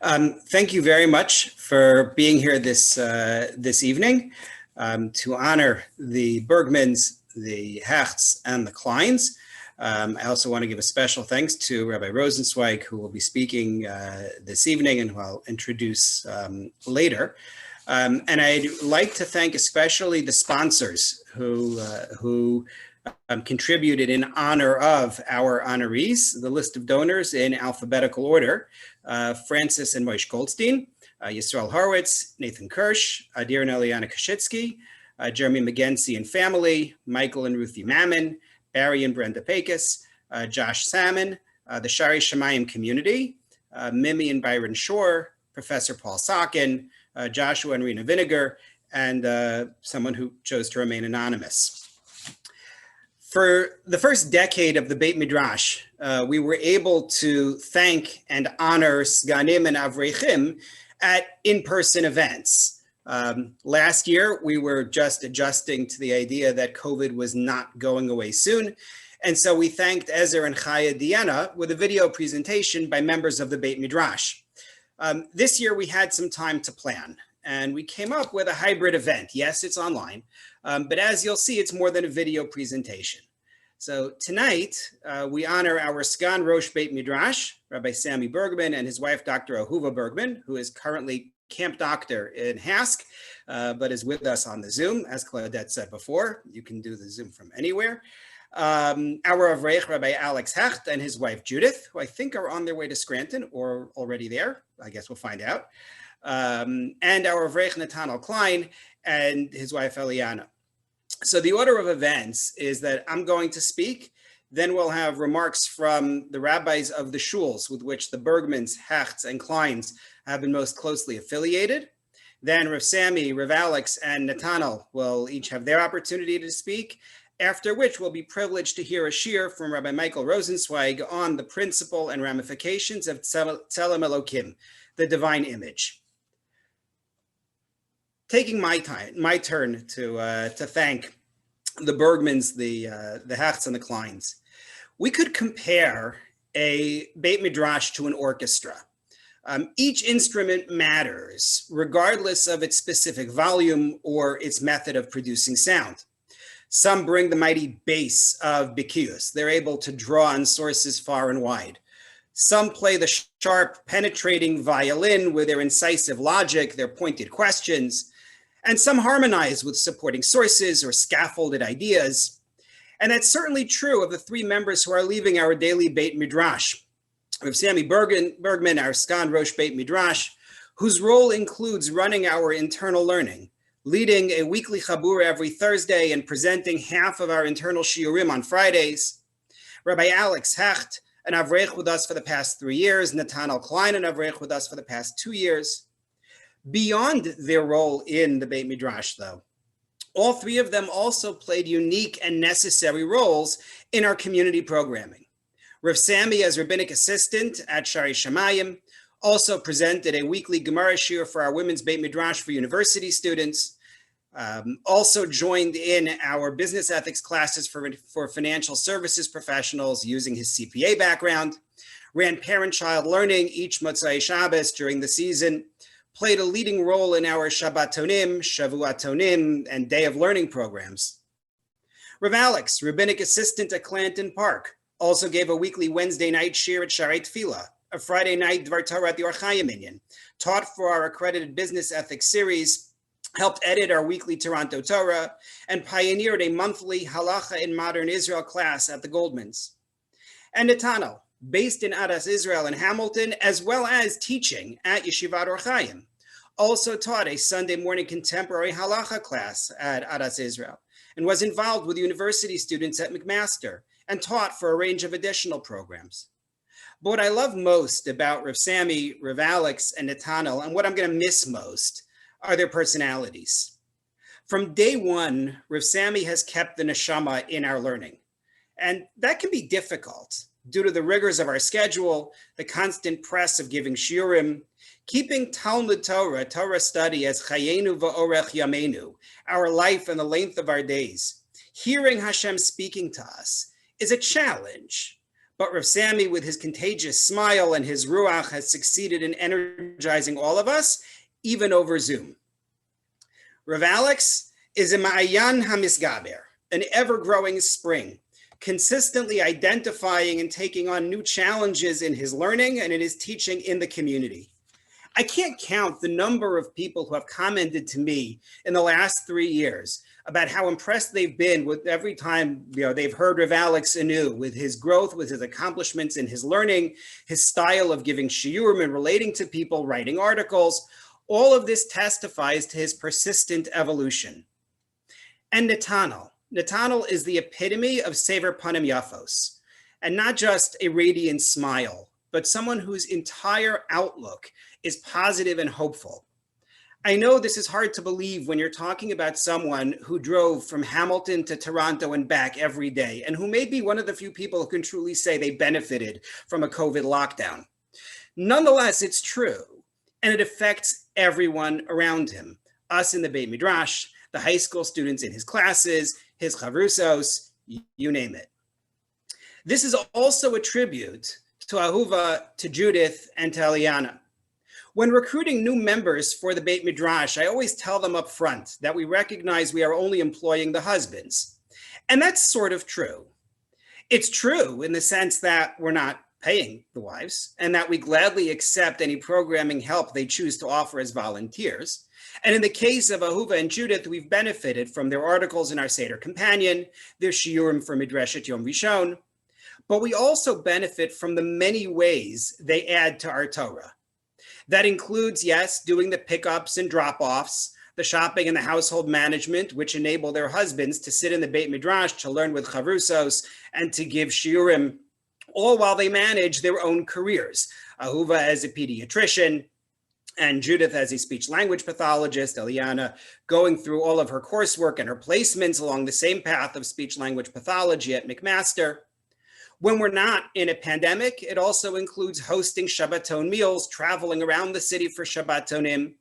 Thank you very much for being here this evening to honor the Bergmans, the Hechts, and the Kleins. I also want to give a special thanks to Rabbi Rosensweig, who will be speaking this evening and who I'll introduce later. And I'd like to thank especially the sponsors who contributed in honor of our honorees, the list of donors in alphabetical order: Francis and Moshe Goldstein, Yisrael Horowitz, Nathan Kirsch, Adir and Eliana Kashitsky, Jeremy McGency and family, Michael and Ruthie Mammon, Barry and Brenda Pecos, Josh Salmon, the Shari Shemayim community, Mimi and Byron Shore, Professor Paul Sokin, Joshua and Rena Vinegar, and someone who chose to remain anonymous. For the first decade of the Beit Midrash, we were able to thank and honor Sganim and Avrechim at in-person events. Last year, we were just adjusting to the idea that COVID was not going away soon. And so we thanked Ezer and Chaya Diana with a video presentation by members of the Beit Midrash. This year, we had some time to plan, and we came up with a hybrid event. Yes, it's online, but as you'll see, it's more than a video presentation. So tonight, we honor our Sgan Rosh Beit Midrash, Rabbi Sammy Bergman, and his wife, Dr. Ahuva Bergman, who is currently camp doctor in Hask, but is with us on the Zoom. As Claudette said before, you can do the Zoom from anywhere. Our Avrech, Rabbi Alex Hecht, and his wife, Judith, who I think are on their way to Scranton or already there. I guess we'll find out. And our Avrech Netanel Klein and his wife, Eliana. So the order of events is that I'm going to speak, then we'll have remarks from the rabbis of the shuls with which the Bergmans, Hechts, and Kleins have been most closely affiliated. Then Rav Sammy, Rav Alex, and Netanel will each have their opportunity to speak, after which we'll be privileged to hear a shiur from Rabbi Michael Rosensweig on the principle and ramifications of Tzelem Elokim, the divine image. Taking my turn to thank the Bergmans, the Hechts, and the Kleins. We could compare a Beit Midrash to an orchestra. Each instrument matters, regardless of its specific volume or its method of producing sound. Some bring the mighty bass of Bikius. They're able to draw on sources far and wide. Some play the sharp, penetrating violin with their incisive logic, their pointed questions. And some harmonize with supporting sources or scaffolded ideas. And that's certainly true of the three members who are leaving our daily Beit Midrash. Rav Sammy Bergman, our Sgan Rosh Beit Midrash, whose role includes running our internal learning, leading a weekly chabur every Thursday and presenting half of our internal shiurim on Fridays. Rabbi Alex Hecht, an Avrech with us for the past 3 years, Netanel Klein, an Avrech with us for the past 2 years. Beyond their role in the Beit Midrash, though, all three of them also played unique and necessary roles in our community programming. Rav Sammy, as rabbinic assistant at Shari Shemayim, also presented a weekly Gemara shiur for our women's Beit Midrash for university students, also joined in our business ethics classes for financial services professionals using his CPA background, ran parent-child learning each Motzai Shabbos during the season, played a leading role in our Shabbatonim, Shavuatonim, and Day of Learning programs. Rav Alex, rabbinic assistant at Clanton Park, also gave a weekly Wednesday night shiur at Sharei Tefillah, a Friday night Dvar Torah at the Or Chaim Minyan, taught for our accredited business ethics series, helped edit our weekly Toronto Torah, and pioneered a monthly Halacha in Modern Israel class at the Goldmans. And Netanel, based in Adas Israel in Hamilton, as well as teaching at Yeshivat Or Chaim, also taught a Sunday morning contemporary halacha class at Adas Israel, and was involved with university students at McMaster, and taught for a range of additional programs. But what I love most about Rav Sammy, Rav Alex, and Netanel, and what I'm going to miss most, are their personalities. From day one, Rav Sammy has kept the neshama in our learning, and that can be difficult due to the rigors of our schedule, the constant press of giving shiurim, keeping Talmud Torah, Torah study as chayenu va'orech yameinu, our life and the length of our days. Hearing Hashem speaking to us is a challenge, But Rav Sammy, with his contagious smile and his ruach, has succeeded in energizing all of us, even over Zoom. Rav Alex is a ma'ayan hamisgaber, an ever-growing spring, consistently identifying and taking on new challenges in his learning and in his teaching in the community. I can't count the number of people who have commented to me in the last 3 years about how impressed they've been with every time they've heard Rav Alex anew, with his growth, with his accomplishments in his learning, his style of giving shiur and relating to people, writing articles. All of this testifies to his persistent evolution. And Netanel. Netanel is the epitome of Sever Panim Yafos, and not just a radiant smile, but someone whose entire outlook is positive and hopeful. I know this is hard to believe when you're talking about someone who drove from Hamilton to Toronto and back every day, and who may be one of the few people who can truly say they benefited from a COVID lockdown. Nonetheless, it's true, and it affects everyone around him. Us in the Beit Midrash, the high school students in his classes, his chavrusos, you name it. This is also a tribute to Ahuva, to Judith, and to Eliana. When recruiting new members for the Beit Midrash, I always tell them up front that we recognize we are only employing the husbands. And that's sort of true. It's true in the sense that we're not paying the wives, and that we gladly accept any programming help they choose to offer as volunteers. And in the case of Ahuva and Judith, we've benefited from their articles in our Seder Companion, their shiurim for Midrashet Yom Rishon, but we also benefit from the many ways they add to our Torah. That includes, yes, doing the pickups and drop-offs, the shopping and the household management, which enable their husbands to sit in the Beit Midrash to learn with chavrusos and to give shiurim, all while they manage their own careers. Ahuva as a pediatrician, and Judith as a speech-language pathologist, Eliana going through all of her coursework and her placements along the same path of speech-language pathology at McMaster. When we're not in a pandemic, it also includes hosting Shabbaton meals, traveling around the city for Shabbatonim.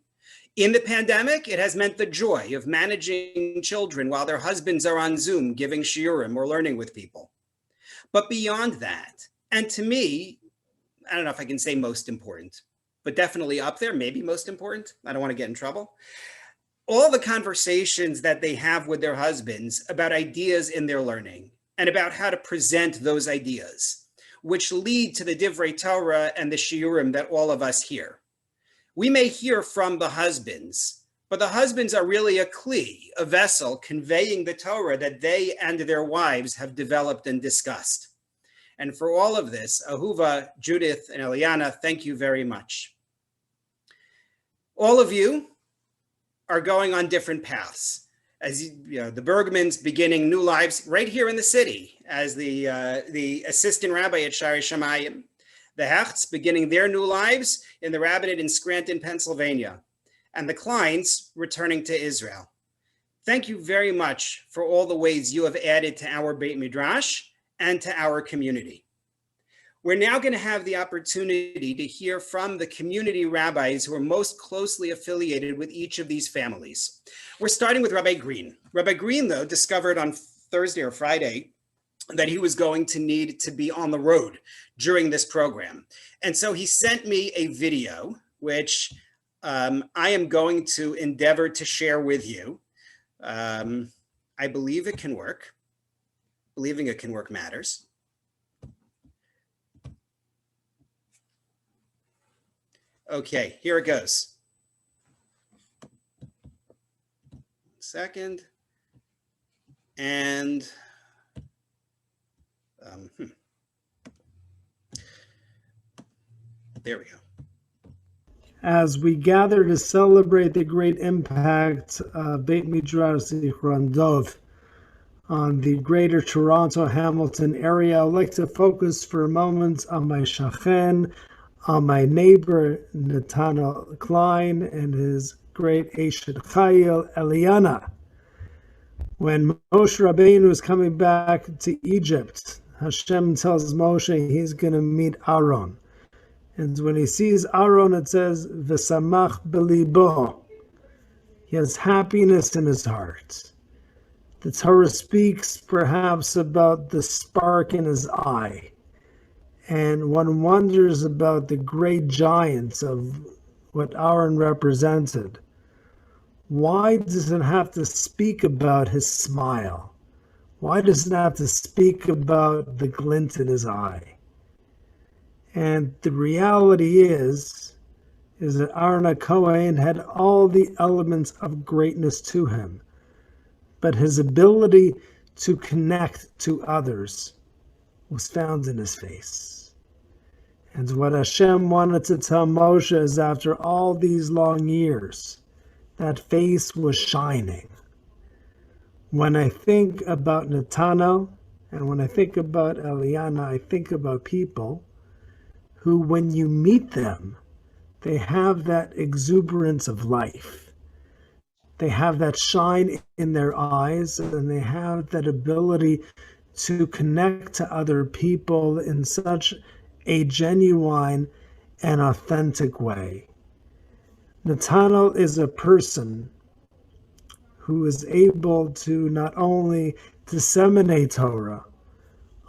In the pandemic, it has meant the joy of managing children while their husbands are on Zoom, giving shiurim or learning with people. But beyond that, and to me, I don't know if I can say most important, but definitely up there, maybe most important. I don't want to get in trouble. All the conversations that they have with their husbands about ideas in their learning and about how to present those ideas, which lead to the Divrei Torah and the shiurim that all of us hear. We may hear from the husbands, but the husbands are really a kli, a vessel conveying the Torah that they and their wives have developed and discussed. And for all of this, Ahuva, Judith, and Eliana, thank you very much. All of you are going on different paths. As you know, the Bergmans beginning new lives right here in the city as the assistant rabbi at Shari Shamayim. The Hechts beginning their new lives in the rabbinate in Scranton, Pennsylvania. And the Kleins returning to Israel. Thank you very much for all the ways you have added to our Beit Midrash and to our community. We're now going to have the opportunity to hear from the community rabbis who are most closely affiliated with each of these families. We're starting with Rabbi Green. Rabbi Green, though, discovered on Thursday or Friday that he was going to need to be on the road during this program. And so he sent me a video, which I am going to endeavor to share with you. I believe it can work. Believing it can work matters. Okay, here it goes. Second. And there we go. As we gather to celebrate the great impact of Beit Midrash Zichron Dov on the greater Toronto Hamilton area, I'd like to focus for a moment on my shachen, on my neighbor Netanel Klein and his great Eshet Chayil Eliana. When Moshe Rabbeinu was coming back to Egypt, Hashem tells Moshe he's going to meet Aaron. And when he sees Aaron, it says, V'samach belibo. He has happiness in his heart. The Torah speaks perhaps about the spark in his eye. And one wonders about the great giants of what Aaron represented. Why does it have to speak about his smile? Why does it have to speak about the glint in his eye? And the reality is that Aaron HaKohen had all the elements of greatness to him, but his ability to connect to others was found in his face. And what Hashem wanted to tell Moshe is after all these long years, that face was shining. When I think about Netanel and when I think about Eliana, I think about people who, when you meet them, they have that exuberance of life. They have that shine in their eyes, and they have that ability to connect to other people in such a genuine and authentic way. Netanel is a person who is able to not only disseminate Torah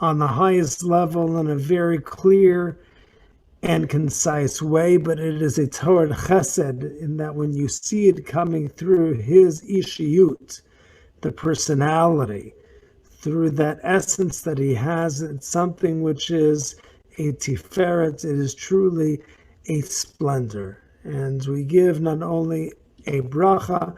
on the highest level in a very clear and concise way, but it is a Torah chesed in that when you see it coming through his ishiyut, the personality, through that essence that he has, it's something which is a tiferet, it is truly a splendor. And we give not only a bracha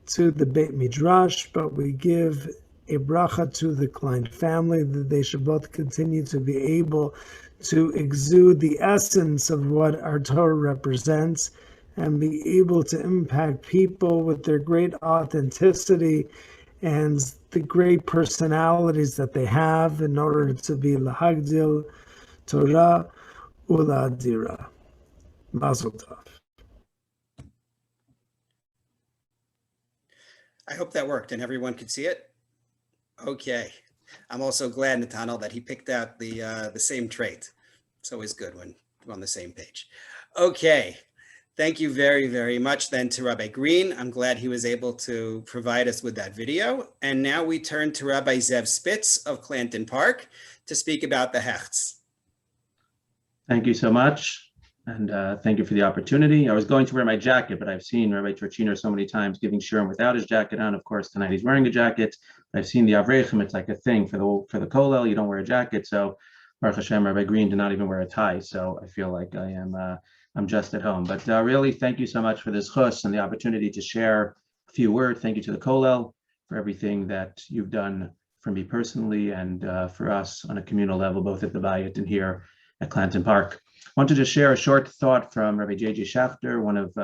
to the Beit Midrash, but we give a bracha to the Klein family, that they should both continue to be able to exude the essence of what our Torah represents and be able to impact people with their great authenticity and the great personalities that they have in order to be lahagdil Torah ula'adira. Mazel tov. I hope that worked and everyone could see it. Okay. I'm also glad, Netanel, that he picked out the same trait. It's always good when we're on the same page. Okay. Thank you very, very much then to Rabbi Green. I'm glad he was able to provide us with that video. And now we turn to Rabbi Zev Spitz of Clanton Park to speak about the Hechts. Thank you so much. And thank you for the opportunity. I was going to wear my jacket, but I've seen Rabbi Torchiner so many times giving shiurim without his jacket on. Of course, tonight he's wearing a jacket. I've seen the Avrechim. It's like a thing for the kollel. You don't wear a jacket. So Baruch Hashem, Rabbi Green did not even wear a tie. So I feel like I'm just at home. But really, thank you so much for this chus and the opportunity to share a few words. Thank you to the kollel for everything that you've done for me personally and for us on a communal level, both at the Beit and here at Clanton Park. I wanted to share a short thought from Rabbi J.J. Schachter, one of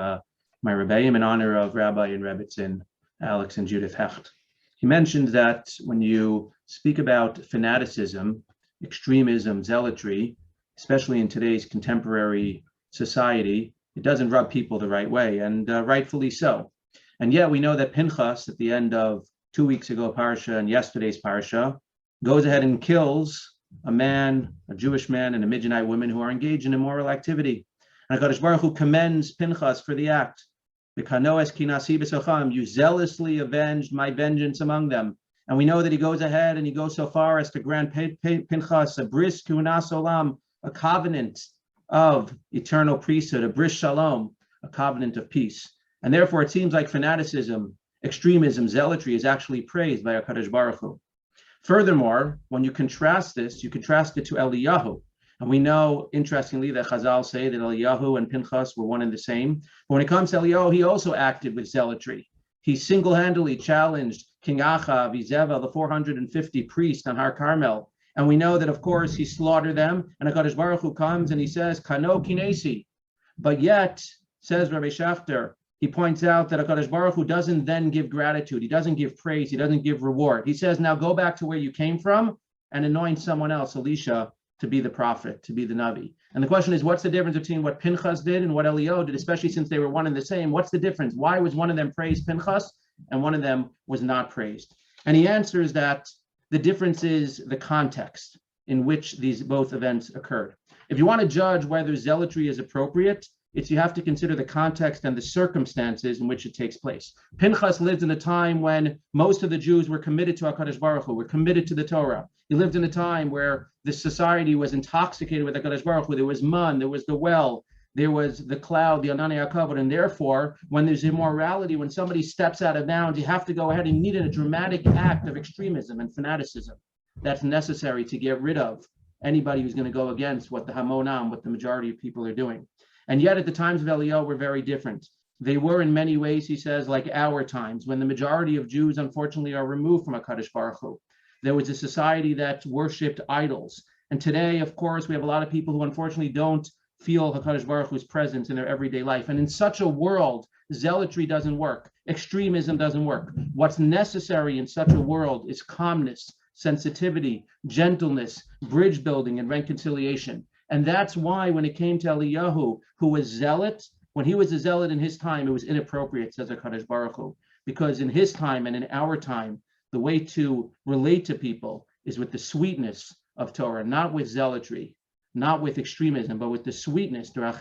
my Rebbeim, in honor of Rabbi and Rebbitzin, Alex and Judith Hecht. He mentioned that when you speak about fanaticism, extremism, zealotry, especially in today's contemporary society, it doesn't rub people the right way, and rightfully so. And yet we know that Pinchas, at the end of 2 weeks ago Parsha and yesterday's Parsha, goes ahead and kills a man, a Jewish man, and a Midianite woman who are engaged in immoral activity. And HaKadosh Baruch Hu commends Pinchas for the act. You zealously avenged my vengeance among them. And we know that he goes ahead and he goes so far as to grant Pinchas a bris kunas olam, a covenant of eternal priesthood, a bris shalom, a covenant of peace. And therefore it seems like fanaticism, extremism, zealotry is actually praised by HaKadosh Baruch Hu. Furthermore, when you contrast this, you contrast it to Eliyahu. And we know, interestingly, that Chazal say that Eliyahu and Pinchas were one and the same. But when it comes to Eliyahu, he also acted with zealotry. He single-handedly challenged King Achav, Izeva, the 450 priests on Har Carmel. And we know that, of course, he slaughtered them. And HaKadosh Baruch Hu comes and he says, Kano kinesi. But yet, says Rabbi Schachter, he points out that HaKadosh Baruch Hu doesn't then give gratitude. He doesn't give praise. He doesn't give reward. He says, now go back to where you came from and anoint someone else, Elisha, to be the prophet, to be the Navi. And the question is, what's the difference between what Pinchas did and what Eliyahu did, especially since they were one and the same? What's the difference? Why was one of them praised Pinchas and one of them was not praised? And he answers that the difference is the context in which these both events occurred. If you want to judge whether zealotry is appropriate, you have to consider the context and the circumstances in which it takes place. Pinchas lived in a time when most of the Jews were committed to HaKadosh Baruch Hu, were committed to the Torah. He lived in a time where the society was intoxicated with HaKadosh Baruch Hu. There was man, there was the well, there was the cloud, the Anani HaKavod, and therefore, when there's immorality, when somebody steps out of bounds, you have to go ahead and need a dramatic act of extremism and fanaticism that's necessary to get rid of anybody who's going to go against what the Hamonam, what the majority of people are doing. And yet at the times of Eliyahu were very different. They were in many ways, he says, like our times, when the majority of Jews, unfortunately, are removed from HaKadosh Baruch Hu. There was a society that worshipped idols. And today, of course, we have a lot of people who unfortunately don't feel HaKadosh Baruch Hu's presence in their everyday life. And in such a world, zealotry doesn't work. Extremism doesn't work. What's necessary in such a world is calmness, sensitivity, gentleness, bridge building, and reconciliation. And that's why when it came to Eliyahu, who was zealot, when he was a zealot in his time, it was inappropriate, says HaKadosh Baruch Hu, because in his time and in our time, the way to relate to people is with the sweetness of Torah, not with zealotry, not with extremism, but with the sweetness. If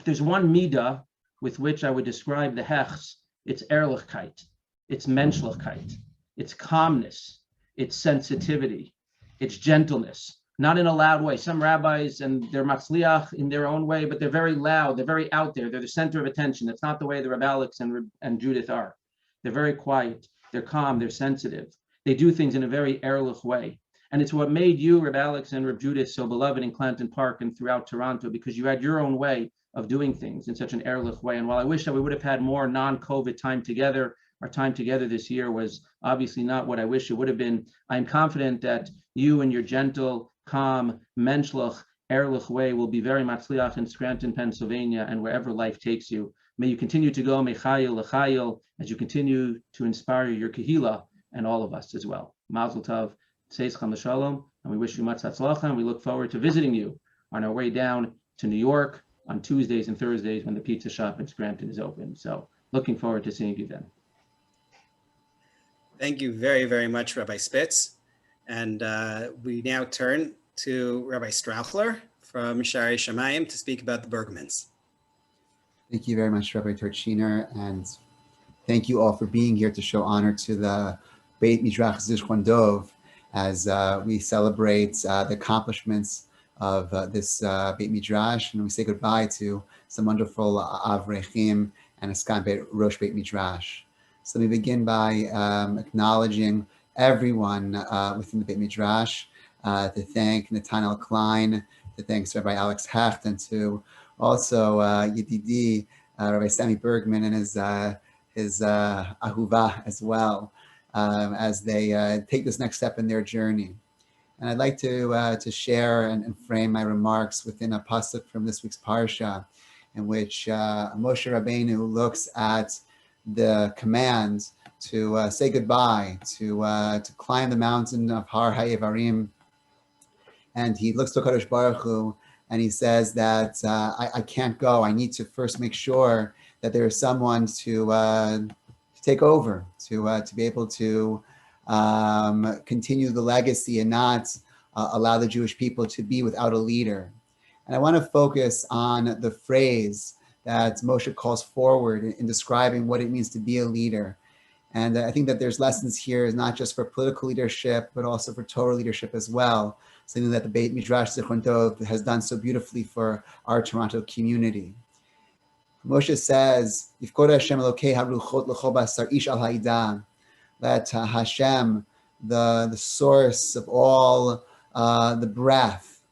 there's one midah with which I would describe the Hecht, it's ehrlichkeit, it's menschlichkeit, it's calmness, it's sensitivity, it's gentleness, not in a loud way. Some rabbis, and they're matzliach in their own way, but they're very loud, they're very out there, they're the center of attention. That's not the way the Rabbi Alex and Judith are. They're very quiet, they're calm, they're sensitive. They do things in a very ehrlich way. And it's what made you, Rabbi Alex and Rabbi Judith, so beloved in Clanton Park and throughout Toronto, because you had your own way of doing things in such an ehrlich way. And while I wish that we would have had more non-COVID time together, our time together this year was obviously not what I wish it would have been. I'm confident that you and your gentle, calm, menschlich, ehrlich way will be very matzliach in Scranton, Pennsylvania, and wherever life takes you. May you continue to go mechayil lechayil as you continue to inspire your kahila and all of us as well. Mazel tov, tzeis shalom, and we wish you much hatzlacha, and we look forward to visiting you on our way down to New York on Tuesdays and Thursdays when the pizza shop in Scranton is open. So looking forward to seeing you then. Thank you very, very much, Rabbi Spitz. And we now turn to Rabbi Strauchler from Shari Shamayim to speak about the Bergmans. Thank you very much, Rabbi Torchiner, and thank you all for being here to show honor to the Beit Midrash Zichron Dov as we celebrate the accomplishments of this Beit Midrash, and we say goodbye to some wonderful Avrechim and a Skan Beit Rosh Beit Midrash. So let me begin by acknowledging everyone within the Beit Midrash, to thank Netanel Klein, to thank Rabbi Alex Hecht, and to also Yedidi, Rabbi Sammy Bergman and his Ahuva as well, as they take this next step in their journey. And I'd like to share and frame my remarks within a pasuk from this week's parsha, in which Moshe Rabbeinu looks at the command to say goodbye, to climb the mountain of Har HaYevarim, and he looks to Kadosh Baruch Hu and he says that I can't go. I need to first make sure that there is someone to take over, to be able to continue the legacy and not allow the Jewish people to be without a leader. And I want to focus on the phrase that Moshe calls forward in describing what it means to be a leader. And I think that there's lessons here, not just for political leadership, but also for Torah leadership as well, something that the Beit Midrash Zichron Dov has done so beautifully for our Toronto community. Moshe says, Yifkod Hashem Elokei haruchot l'chol basar ish al ha'ida. Let Hashem, the source of all the breath,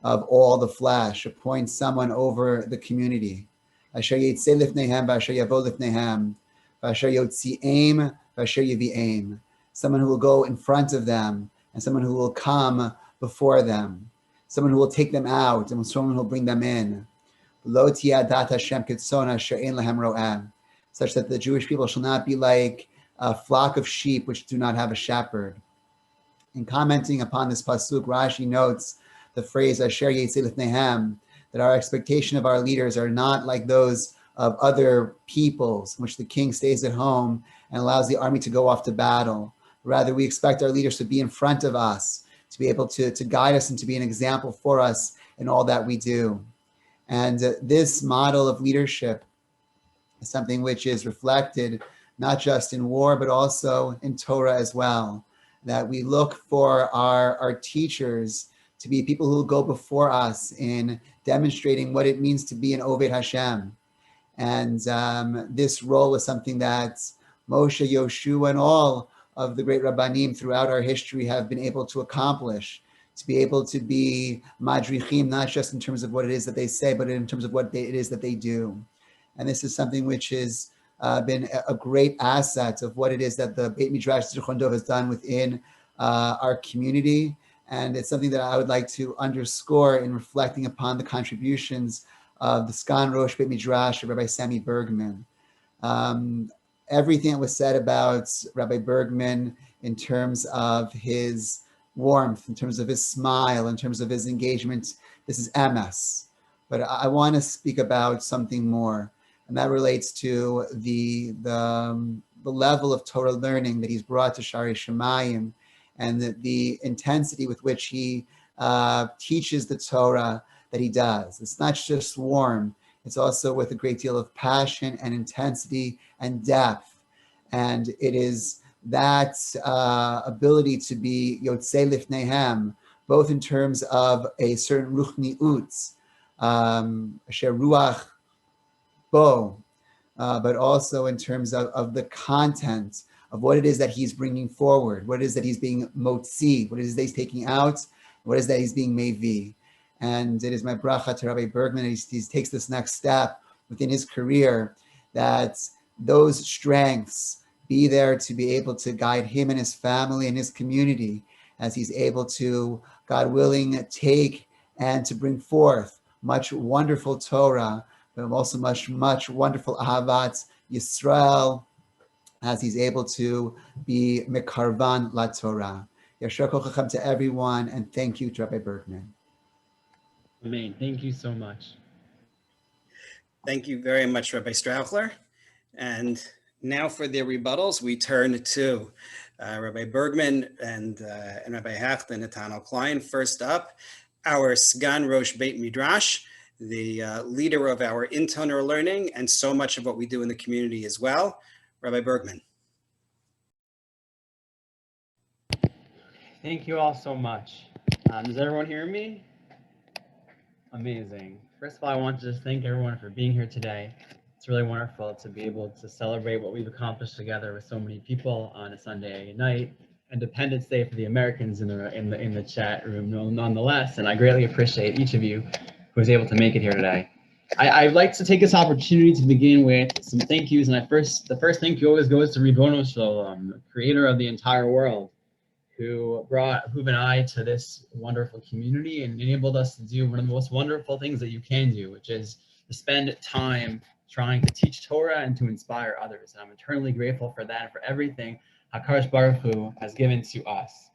of all the flesh, appoint someone over the community. Asher yitzei lifneihem v'asher yavo lifneihem v'asher yotzi'eim v'asher yavi'eim. Someone who will go in front of them and someone who will come before them. Someone who will take them out and someone who will bring them in. Lo tiyeh adat Hashem kitzon asher ein lahem ro'eh. Such that the Jewish people shall not be like a flock of sheep which do not have a shepherd. In commenting upon this pasuk, Rashi notes the phrase Asher Yitzei Lifneihem, that our expectation of our leaders are not like those of other peoples, in which the king stays at home and allows the army to go off to battle. Rather, we expect our leaders to be in front of us, to be able to guide us and to be an example for us in all that we do. And this model of leadership is something which is reflected not just in war, but also in Torah as well. That we look for our teachers to be people who will go before us in demonstrating what it means to be an Oved Hashem. And this role is something that Moshe, Yoshua, and all of the great Rabbanim throughout our history have been able to accomplish, to be able to be madrichim, not just in terms of what it is that they say, but in terms of what it is that they do. And this is something which has been a great asset of what it is that the Beit Midrash Zichron has done within our community. And it's something that I would like to underscore in reflecting upon the contributions of the Sgan Rosh Beit Midrash, Rabbi Sammy Bergman. Everything that was said about Rabbi Bergman in terms of his warmth, in terms of his smile, in terms of his engagement, this is MS. But I want to speak about something more, and that relates to the level of Torah learning that he's brought to Shari Shemayim, and the intensity with which he teaches the Torah that he does. It's not just warm, it's also with a great deal of passion and intensity and depth. And it is that ability to be Yotzei Lifneihem, both in terms of a certain Ruchniut, Asher Ruach Bo, but also in terms of the content of what it is that he's bringing forward, what it is that he's being motzi, what it is that he's taking out, what it is that he's being mevi. And it is my bracha to Rabbi Bergman, he takes this next step within his career, that those strengths be there to be able to guide him and his family and his community as he's able to, God willing, take and to bring forth much wonderful Torah, but also much wonderful Ahavat Yisrael, as he's able to be Mekarvan La Torah. Yashar Kol Chacham to everyone, and thank you to Rabbi Bergman. Amen. Thank you so much. Thank you very much, Rabbi Strauchler. And now for the rebuttals, we turn to Rabbi Bergman and Rabbi Hecht and Netanel Klein. First up, our Sgan Rosh Beit Midrash, the leader of our internal learning and so much of what we do in the community as well, Rabbi Bergman. Thank you all so much. Does everyone hear me? Amazing. First of all, I want to just thank everyone for being here today. It's really wonderful to be able to celebrate what we've accomplished together with so many people on a Sunday night. Independence Day for the Americans in the chat room, nonetheless, and I greatly appreciate each of you who was able to make it here today. I'd like to take this opportunity to begin with some thank yous, and the first thank you always goes to Ribono Shalom, the creator of the entire world, who brought Ahuva and I to this wonderful community and enabled us to do one of the most wonderful things that you can do, which is to spend time trying to teach Torah and to inspire others. And I'm eternally grateful for that and for everything HaKadosh Baruch Hu has given to us.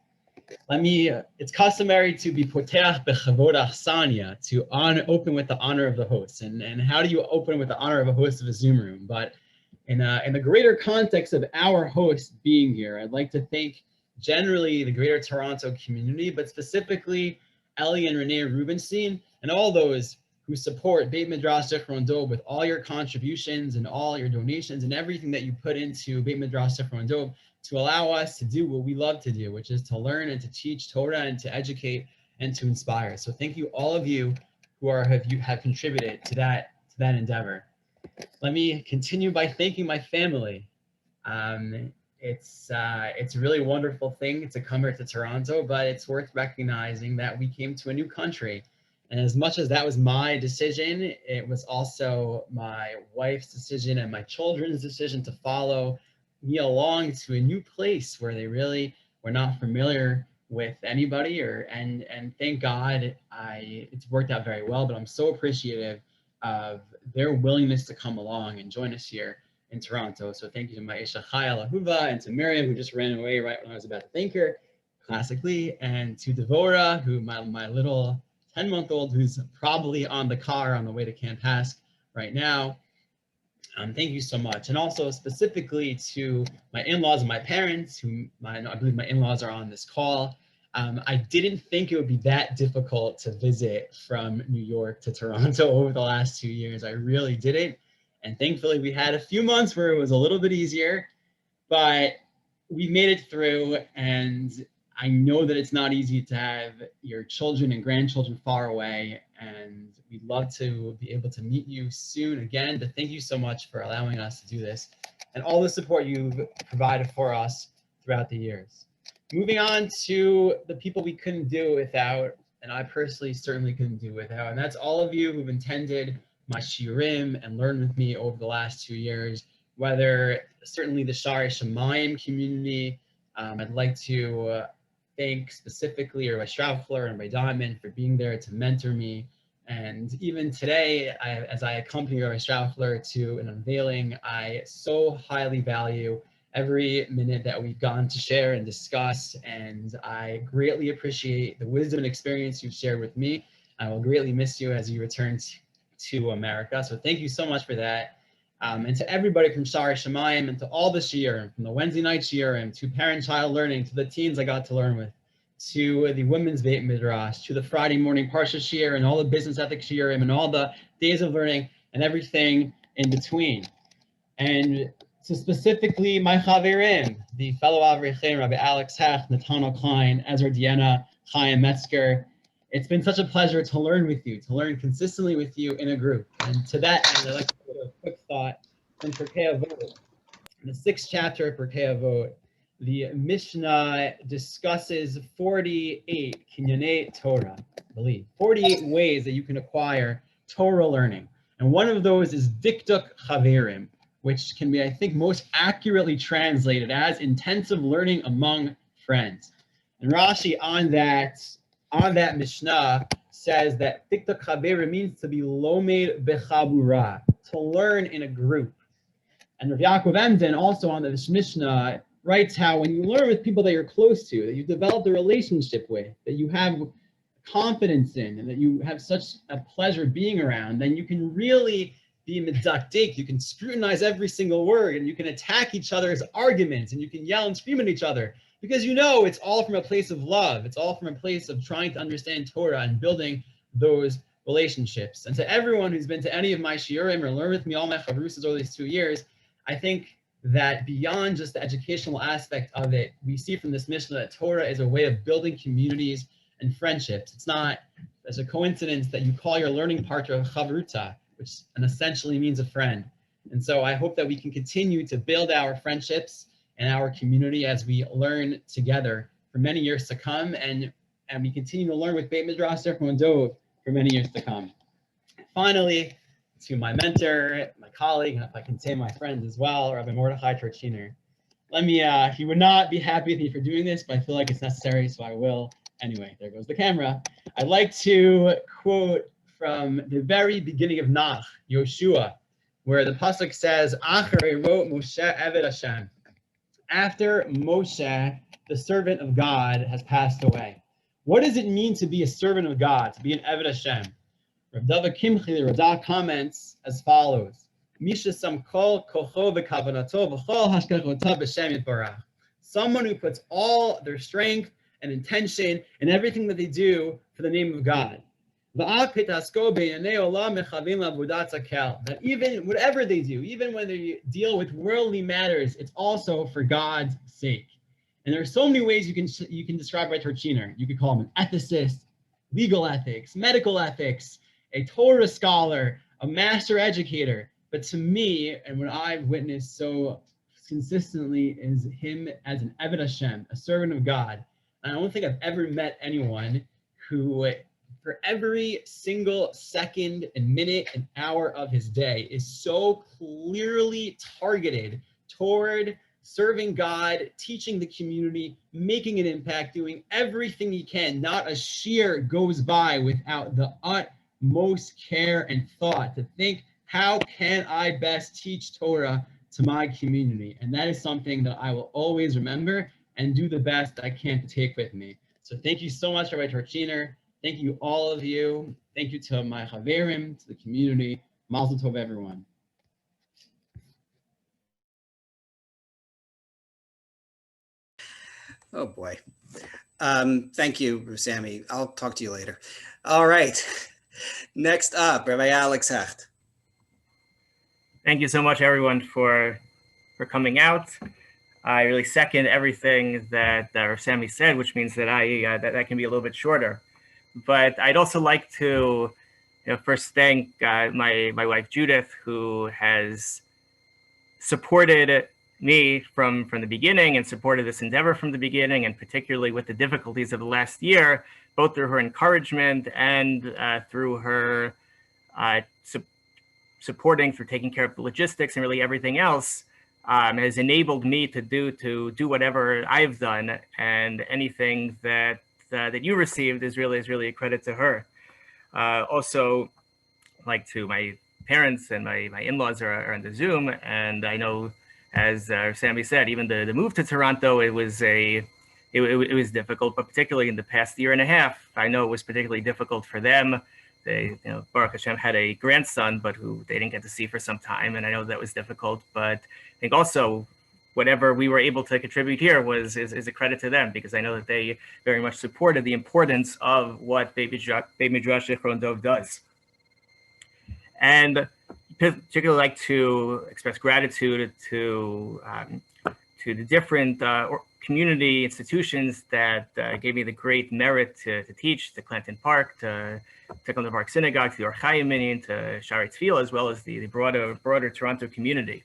It's customary to be poteach bechavod achsania, to open with the honor of the host. And how do you open with the honor of a host of a Zoom room? But in the greater context of our host being here, I'd like to thank generally the greater Toronto community, but specifically Ellie and Renee Rubenstein and all those who support Beit Midrash Zichron Dov with all your contributions and all your donations and everything that you put into Beit Midrash Zichron Dov to allow us to do what we love to do, which is to learn and to teach Torah and to educate and to inspire. So thank you, all of you who have contributed to that endeavor. Let me continue by thanking my family. It's a really wonderful thing to come here to Toronto, but it's worth recognizing that we came to a new country. And as much as that was my decision, it was also my wife's decision and my children's decision to follow me along to a new place where they really were not familiar with anybody. And thank God it's worked out very well, but I'm so appreciative of their willingness to come along and join us here in Toronto. So thank you to my Isha Chaya Ahuva and to Miriam, who just ran away right when I was about to thank her, classically, and to Devora, who my little 10-month-old, who's probably on the car on the way to Camp Hask right now. Thank you so much. And also specifically to my in-laws and my parents, I believe my in-laws are on this call. I didn't think it would be that difficult to visit from New York to Toronto over the last 2 years. I really didn't. And thankfully we had a few months where it was a little bit easier. but we made it through, and I know that it's not easy to have your children and grandchildren far away, and we'd love to be able to meet you soon again. But thank you so much for allowing us to do this and all the support you've provided for us throughout the years. Moving on to the people we couldn't do without, and I personally certainly couldn't do without, and that's all of you who've attended my shiurim and learned with me over the last 2 years, whether certainly the Shari Shemayim community. I'd like to thank specifically Rabbi Strauffler and Rabbi Diamond for being there to mentor me. And even today, as I accompany Rabbi Strauffler to an unveiling, I so highly value every minute that we've gotten to share and discuss, and I greatly appreciate the wisdom and experience you've shared with me. I will greatly miss you as you return to America. So thank you so much for that. And to everybody from Shari Shemayim and to all the shiur, from the Wednesday night shiur and to parent-child learning, to the teens I got to learn with, to the women's Beit Midrash, to the Friday morning Parsha shiur and all the business ethics shiurim and all the days of learning and everything in between. And so specifically my chaverim, the fellow Avreichim, Rabbi Alex Hecht, Netanel Klein, Ezra Diana, Chaim Metzger. It's been such a pleasure to learn with you, to learn consistently with you in a group. And to that end, I'd like to put a quick thought in Pirkei Avot. In the 6th chapter of Pirkei Avot, the Mishnah discusses 48 kinyanei Torah, I believe, 48 ways that you can acquire Torah learning. And one of those is dikduk chaverim, which can be, I think, most accurately translated as intensive learning among friends. And Rashi on that Mishnah says that dikduk chaverim means to be lomed bechabura, to learn in a group. And Rav Yaakov Emden also on this Mishnah writes how when you learn with people that you're close to, that you've developed a relationship with, that you have confidence in, and that you have such a pleasure being around, then you can really be medakdik. You can scrutinize every single word, and you can attack each other's arguments, and you can yell and scream at each other, because you know it's all from a place of love. It's all from a place of trying to understand Torah and building those relationships. And to everyone who's been to any of my shiurim or learned with me all my chavrusas over these 2 years, I think that beyond just the educational aspect of it, we see from this Mishnah that Torah is a way of building communities and friendships. It's not as a coincidence that you call your learning partner a chavruta, which essentially means a friend. And so I hope that we can continue to build our friendships and our community as we learn together for many years to come, and we continue to learn with Beit Midrash Zichron Dov for many years to come. Finally, to my mentor, my colleague, and if I can say my friend as well, Rabbi Mordechai Torchiner. He would not be happy with me for doing this, but I feel like it's necessary, so I will. Anyway, there goes the camera. I'd like to quote from the very beginning of Nach, Yoshua, where the pasuk says, Acharei wrote Moshe Eved Hashem. After Moshe, the servant of God, has passed away. What does it mean to be a servant of God, to be an Eved Hashem? Rav Dava Kimchi, the Radah, comments as follows: someone who puts all their strength and intention in everything that they do for the name of God. That even whatever they do, even when they deal with worldly matters, it's also for God's sake. And there are so many ways you can describe Rabbi Torchiner. You could call him an ethicist, legal ethics, medical ethics, a Torah scholar, a master educator. But to me, and what I've witnessed so consistently, is him as an Eved Hashem, a servant of God. And I don't think I've ever met anyone who, for every single second and minute and hour of his day, is so clearly targeted toward serving God, teaching the community, making an impact, doing everything he can. Not a shiur goes by without the utmost care and thought to think, how can I best teach Torah to my community? And that is something that I will always remember and do the best I can to take with me. So thank you so much, Rabbi Torchiner. Thank you, all of you. Thank you to my chaverim, to the community. Mazel tov, everyone. Oh boy. Thank you, Sammy. I'll talk to you later. All right. Next up, Rabbi Alex Hecht. Thank you so much, everyone, for coming out. I really second everything that Sammy said, which means that that can be a little bit shorter. But I'd also like to, first thank my wife Judith, who has supported me from the beginning and supported this endeavor from the beginning, and particularly with the difficulties of the last year, both through her encouragement and through her supporting, through taking care of the logistics and really everything else, has enabled me to do whatever I've done, and anything that you received is really a credit to her. Also, like to my parents and my in-laws are on the Zoom, and I know, as Sammy said, even the move to Toronto, it was difficult, but particularly in the past year and a half, I know it was particularly difficult for them. They, Baruch Hashem, had a grandson, but who they didn't get to see for some time, and I know that was difficult. But I think also whatever we were able to contribute here is a credit to them, because I know that they very much supported the importance of what Beit Midrash Zichron Dov does. And particularly like to express gratitude to the different community institutions that gave me the great merit to teach, to Clanton Park, to Clanton Park Synagogue, to the Or Chaim Minyan, to Sha'arei Tefillah, as well as the broader Toronto community.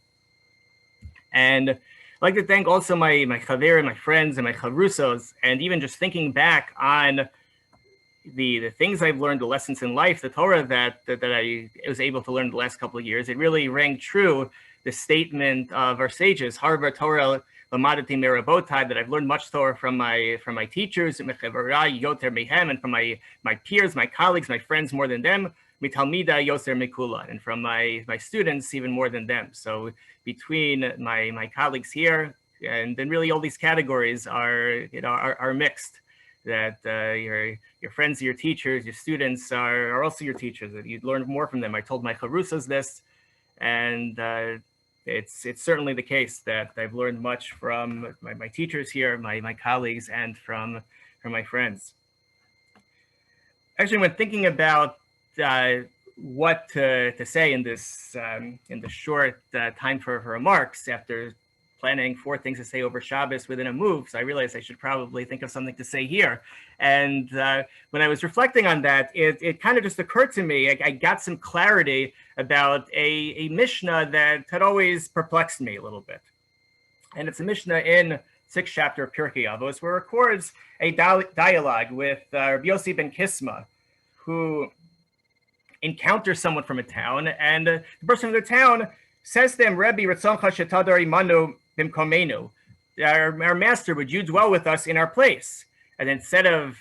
And I'd like to thank also my chaverim, my friends, and my chavrusos, and even just thinking back on the things I've learned, the lessons in life, the Torah that I was able to learn the last couple of years, it really rang true, the statement of our sages, Harva Torah Lamadati Merabotai, that I've learned much Torah from my teachers, Yoter Mehem, and from my peers, my colleagues, my friends more than them, Mitalmida Yoser Mikula, and from my students even more than them. So between my colleagues here, and then really all these categories are mixed. That your friends, your teachers, your students are also your teachers. That you learn more from them. I told my charusas this, and it's certainly the case that I've learned much from my teachers here, my colleagues, and from my friends. Actually, when thinking about what to say in this short time for remarks, after planning 4 things to say over Shabbos within a move, so I realized I should probably think of something to say here. And when I was reflecting on that, it kind of just occurred to me, I got some clarity about a Mishnah that had always perplexed me a little bit. And it's a Mishnah in 6th chapter of Pirkei Avos, where it records a dialogue with Rabbi Yossi ben Kisma, who encounters someone from a town, and the person from the town says to him, Rebbe, Ratzoncha shetadar imanu bimkomenu, our master, would you dwell with us in our place? And instead of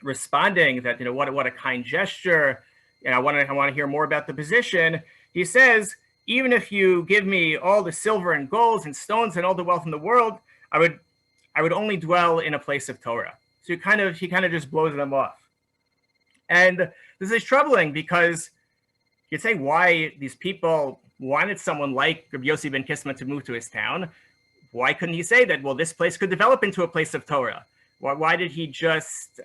responding that, what a kind gesture, and I want to hear more about the position, he says, even if you give me all the silver and golds and stones and all the wealth in the world, I would only dwell in a place of Torah. So he kind of just blows them off. And this is troubling, because you'd say why these people wanted someone like Rabbi Yossi ben Kisma to move to his town. Why couldn't he say that, well, this place could develop into a place of Torah? Why did he just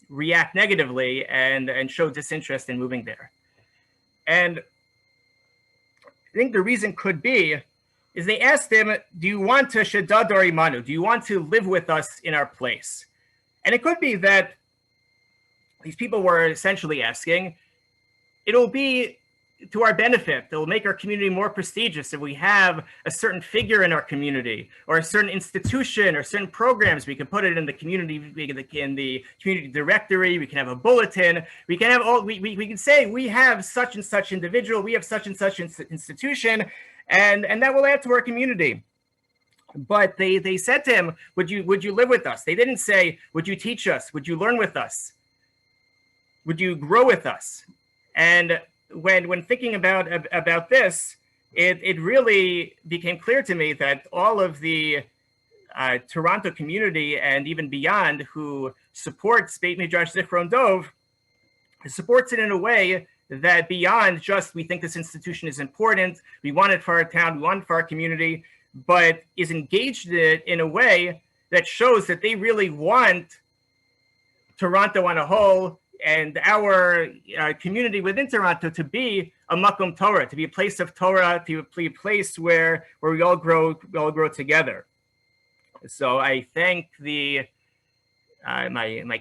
react negatively and show disinterest in moving there? And I think the reason could be is they asked him, do you want to shadad or imanu? Do you want to live with us in our place? And it could be that these people were essentially asking, it'll be to our benefit, it will make our community more prestigious if we have a certain figure in our community, or a certain institution, or certain programs. We can put it in the community, in the community directory. We can have a bulletin. We can have we can say we have such and such individual, we have such and such institution, and that will add to our community. But they said to him, would you live with us? They didn't say, would you teach us? Would you learn with us? Would you grow with us? And when thinking about this, it really became clear to me that all of the Toronto community and even beyond who supports Beit Midrash Zichron Dov supports it in a way that beyond just we think this institution is important, we want it for our town, we want it for our community, but is engaged in it in a way that shows that they really want Toronto on a whole our community within Toronto to be a makom Torah, to be a place of Torah, to be a place where we all grow together. So I thank my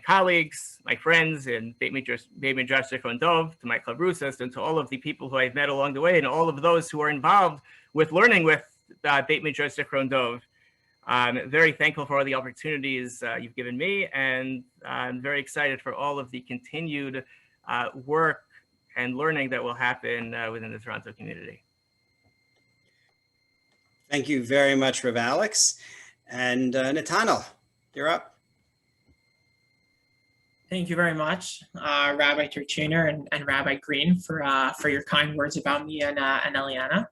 colleagues, my friends in Beit Midrash Zichron Dov, to my chavrusas, and to all of the people who I've met along the way, and all of those who are involved with learning with Beit Midrash Zichron Dov. I'm very thankful for all the opportunities you've given me, and I'm very excited for all of the continued work and learning that will happen within the Toronto community. Thank you very much, Rav Alex. And Netanel, you're up. Thank you very much, Rabbi Turchiner and Rabbi Green, for your kind words about me and Eliana.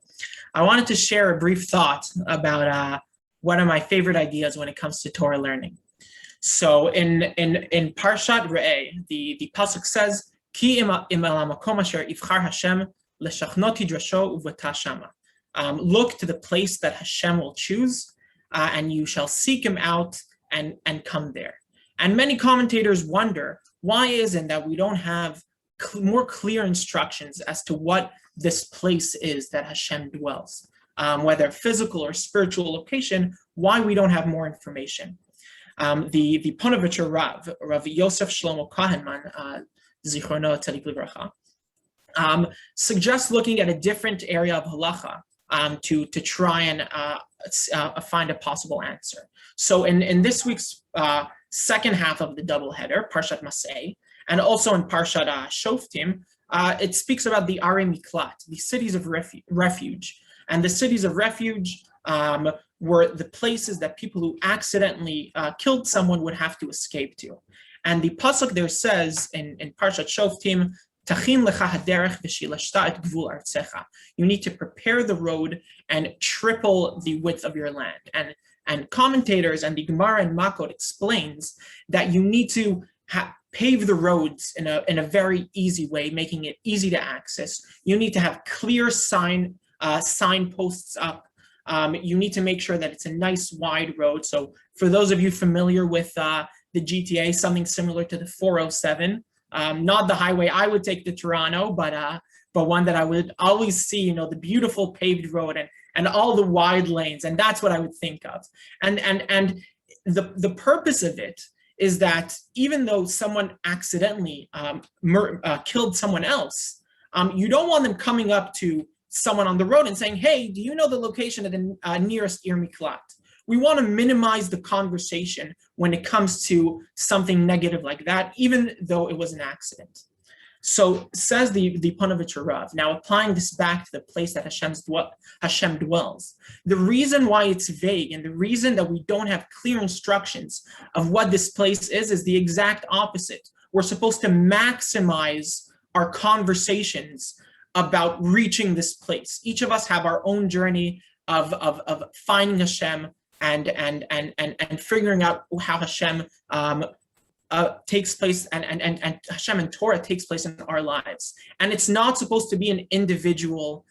I wanted to share a brief thought about one of my favorite ideas when it comes to Torah learning. So in Parshat Re'eh, the pasuk says, "Ki im el hamakom asher yivchar Hashem leshachnot hidrasho uvata shama." Look to the place that Hashem will choose, and you shall seek him out and come there. And many commentators wonder, why isn't that we don't have more clear instructions as to what this place is that Hashem dwells? Whether physical or spiritual location, why we don't have more information. The Ponevezher Rav Yosef Shlomo Kahanman, Zichrono Tzadik Livracha, suggests looking at a different area of halacha to try and find a possible answer. So in this week's second half of the doubleheader, Parshat Masei, and also in Parshat Shoftim, it speaks about the Arei Miklat, the cities of refuge. And the cities of refuge were the places that people who accidentally killed someone would have to escape to. And the pasuk there says in Parshat Shoftim, "Tachin lecha haderech v'shilashta et gvul artzecha." You need to prepare the road and triple the width of your land. And commentators and the Gemara and Makot explains that you need to pave the roads in a very easy way, making it easy to access. You need to have clear signposts up. You need to make sure that it's a nice wide road. So for those of you familiar with the GTA, something similar to the 407, not the highway I would take to Toronto, but one that I would always see, the beautiful paved road and all the wide lanes, and that's what I would think of. And the purpose of it is that even though someone accidentally killed someone else, you don't want them coming up to someone on the road and saying, "Hey, do you know the location of the nearest Ir Miklat?" We want to minimize the conversation when it comes to something negative like that, even though it was an accident. So says the Ponevezher Rav, now applying this back to the place that Hashem dwells. The reason why it's vague and the reason that we don't have clear instructions of what this place is the exact opposite. We're supposed to maximize our conversations about reaching this place. Each of us have our own journey of finding Hashem and figuring out how Hashem takes place and Hashem and Torah takes place in our lives. And it's not supposed to be an individual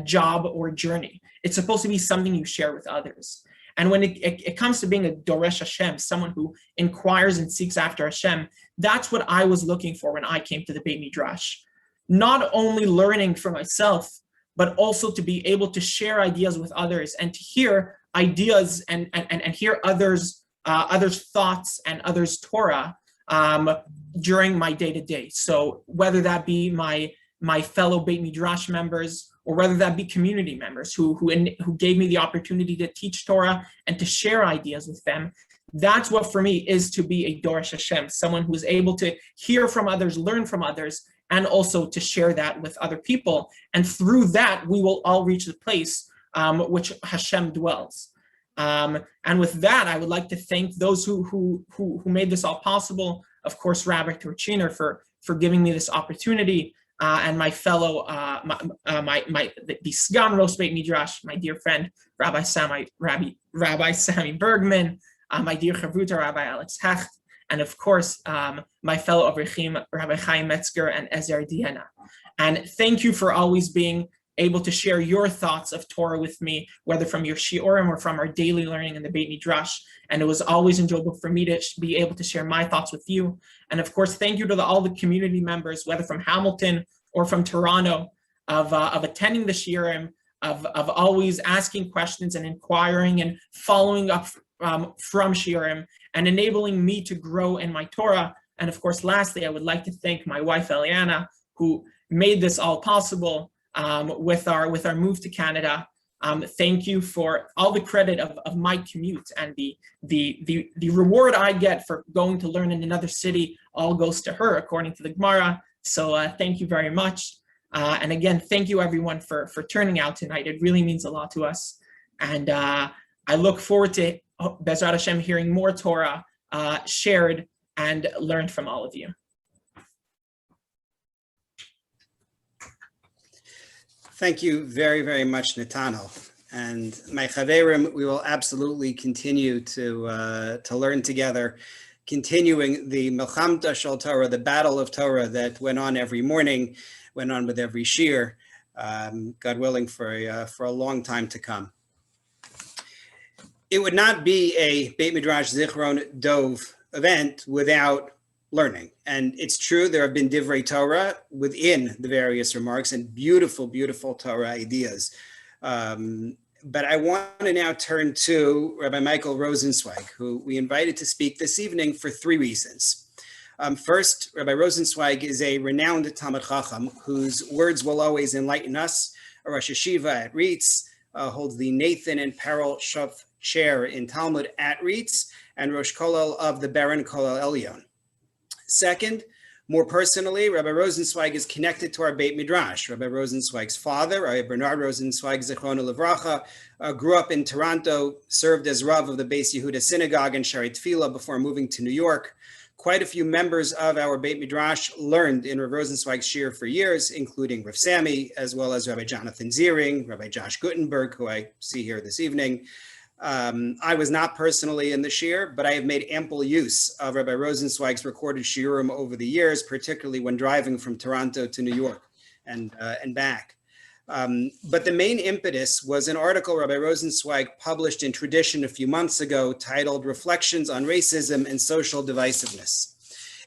job or journey. It's supposed to be something you share with others. And when it comes to being a Doresh Hashem, someone who inquires and seeks after Hashem, that's what I was looking for when I came to the Beit Midrash. Not only learning for myself, but also to be able to share ideas with others and to hear ideas and hear others' thoughts and others' Torah during my day-to-day. So whether that be my fellow Beit Midrash members or whether that be community members who gave me the opportunity to teach Torah and to share ideas with them, that's what for me is to be a Doresh Hashem, someone who is able to hear from others, learn from others, and also to share that with other people. And through that, we will all reach the place which Hashem dwells. And with that, I would like to thank those who made this all possible. Of course, Rabbi Turchiner for giving me this opportunity, and my fellow, the Sgan Rosh Beit Midrash, my dear friend Rabbi Sammy Bergman, my dear Chavruta Rabbi Alex Hecht, and of course my fellow Avrechim Rabbi Chaim Metzger and Ezer Diana. And thank you for always being able to share your thoughts of Torah with me, whether from your shiurim or from our daily learning in the Beit Midrash. And it was always enjoyable for me to be able to share my thoughts with you. And of course, thank you to all the community members, whether from Hamilton or from Toronto, of attending the shiurim, of always asking questions and inquiring and following up from shiurim and enabling me to grow in my Torah. And of course, lastly, I would like to thank my wife, Eliana, who made this all possible with our move to Canada. Thank you for all the credit of my commute, and the reward I get for going to learn in another city all goes to her, according to the Gemara. So thank you very much. And again, thank you everyone for turning out tonight. It really means a lot to us. And I look forward to, Bezrat Hashem, hearing more Torah shared and learned from all of you. Thank you very, very much, Netanel. And my chaverim, we will absolutely continue to learn together, continuing the Melchamta Shel Torah, the battle of Torah that went on every morning, went on with every shiur, God willing, for a long time to come. It would not be a Beit Midrash Zichron Dov event without learning. And it's true, there have been divrei Torah within the various remarks and beautiful, beautiful Torah ideas. But I want to now turn to Rabbi Michael Rosensweig, who we invited to speak this evening for three reasons. First, Rabbi Rosensweig is a renowned Talmid Chacham whose words will always enlighten us. A Rosh Yeshiva at Reitz, holds the Nathan and Peril Shuf chair in Talmud at Reitz, and Rosh Kollel of the Baron Kollel Elyon. Second, more personally, Rabbi Rosensweig is connected to our Beit Midrash. Rabbi Rosensweig's father, Rabbi Bernard Rosensweig, Zichron Levracha, grew up in Toronto, served as Rav of the Beis Yehuda Synagogue and Shari Tefillah before moving to New York. Quite a few members of our Beit Midrash learned in Rav Rosensweig's shiur for years, including Rav Sammy, as well as Rabbi Jonathan Ziering, Rabbi Josh Gutenberg, who I see here this evening. I was not personally in the shiur, but I have made ample use of Rabbi Rosensweig's recorded shiurim over the years, particularly when driving from Toronto to New York and back. But the main impetus was an article Rabbi Rosensweig published in Tradition a few months ago titled Reflections on Racism and Social Divisiveness.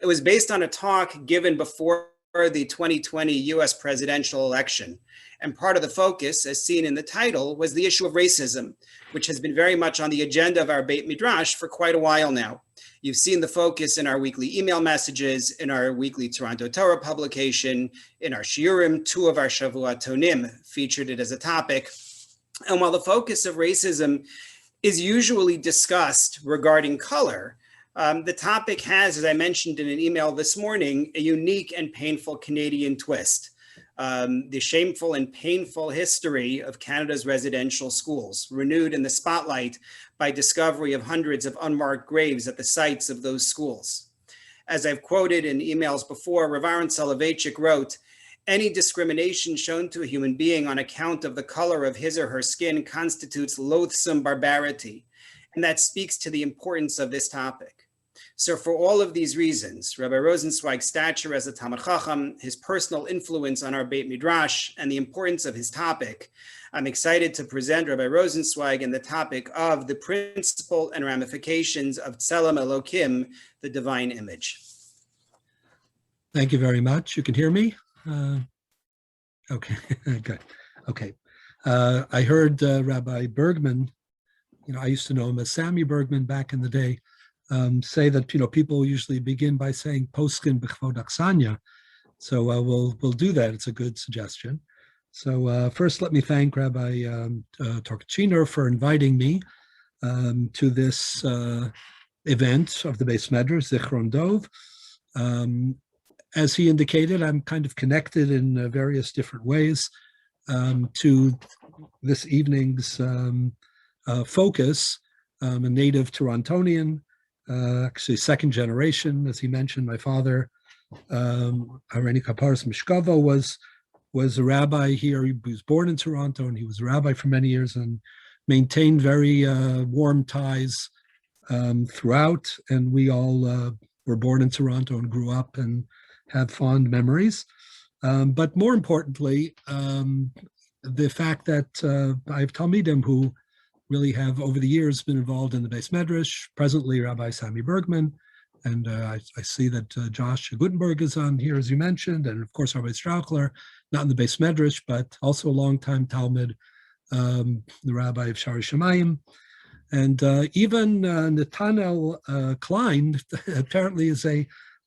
It was based on a talk given before the 2020 US presidential election. And part of the focus, as seen in the title, was the issue of racism, which has been very much on the agenda of our Beit Midrash for quite a while now. You've seen the focus in our weekly email messages, in our weekly Toronto Torah publication, in our shiurim. Two of our Shavua Tonim featured it as a topic. And while the focus of racism is usually discussed regarding color, the topic has, as I mentioned in an email this morning, a unique and painful Canadian twist. The shameful and painful history of Canada's residential schools, renewed in the spotlight by discovery of hundreds of unmarked graves at the sites of those schools. As I've quoted in emails before, Rav Aaron Soloveitchik wrote, "Any discrimination shown to a human being on account of the color of his or her skin constitutes loathsome barbarity." And that speaks to the importance of this topic. So for all of these reasons, Rabbi Rosensweig's stature as a Talmid Chacham, his personal influence on our Beit Midrash, and the importance of his topic, I'm excited to present Rabbi Rosensweig and the topic of the principle and ramifications of Tzelem Elokim, the divine image. Thank you very much. You can hear me? Okay, good. Okay. I heard Rabbi Bergman, I used to know him as Sammy Bergman back in the day, say that people usually begin by saying poskin b'chvod aksanya, so we'll do that. It's a good suggestion. So first, let me thank Rabbi Torkachiner for inviting me to this event of the Beis Medrash Zichron Dov. As he indicated, I'm kind of connected in various different ways to this evening's focus. I'm a native Torontonian. Actually second generation, as he mentioned. My father, Hareni Kaparas Mishkava, was a rabbi here. He was born in Toronto, and he was a rabbi for many years and maintained very warm ties throughout. And we all were born in Toronto and grew up and have fond memories. But more importantly, the fact that I have Talmidim who really have over the years been involved in the Beis Midrash, presently Rabbi Sammy Bergman, and I see that Josh Gutenberg is on here, as you mentioned, and of course Rabbi Strauchler, not in the Beis Midrash, but also a longtime Talmud, the Rabbi of Shari Shemayim. And even Netanel Klein apparently is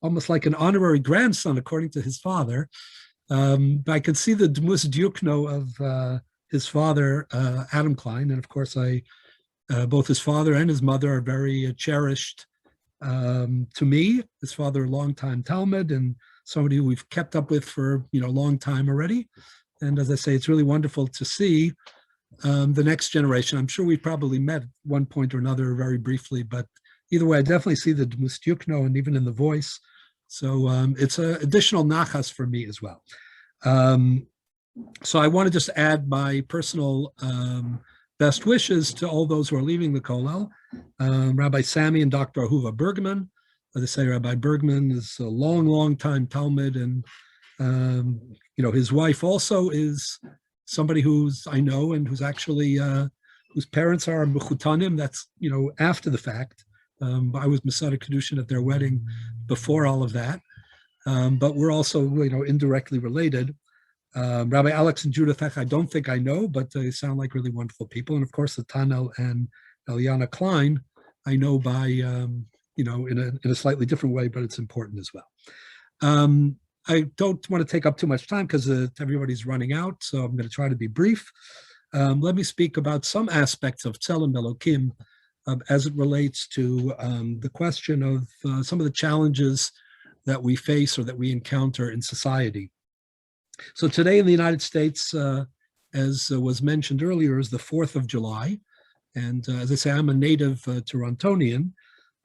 almost like an honorary grandson, according to his father. I could see the Dmus Diukno of his father, Adam Klein, and of course, both his father and his mother are very cherished to me. His father, a longtime Talmud, and somebody who we've kept up with for a long time already. And as I say, it's really wonderful to see the next generation. I'm sure we probably met at one point or another very briefly, but either way, I definitely see the Dmus Diukno and even in the voice. So it's an additional nachas for me as well. So I want to just add my personal best wishes to all those who are leaving the Kollel. Rabbi Sammy and Dr. Ahuva Bergman. As I say, Rabbi Bergman is a long, long time Talmud, and his wife also is somebody who's I know and who's actually whose parents are mechutanim. That's after the fact. I was Masada Kedushin at their wedding before all of that, but we're also indirectly related. Rabbi Alex and Judith, I don't think I know, but they sound like really wonderful people. And of course, Netanel and Eliana Klein, I know by in a slightly different way, but it's important as well. I don't want to take up too much time because everybody's running out, so I'm going to try to be brief. Let me speak about some aspects of Tzelem Elokim as it relates to the question of some of the challenges that we face or that we encounter in society. So today in the United States, as was mentioned earlier, is the 4th of July. And as I say, I'm a native Torontonian,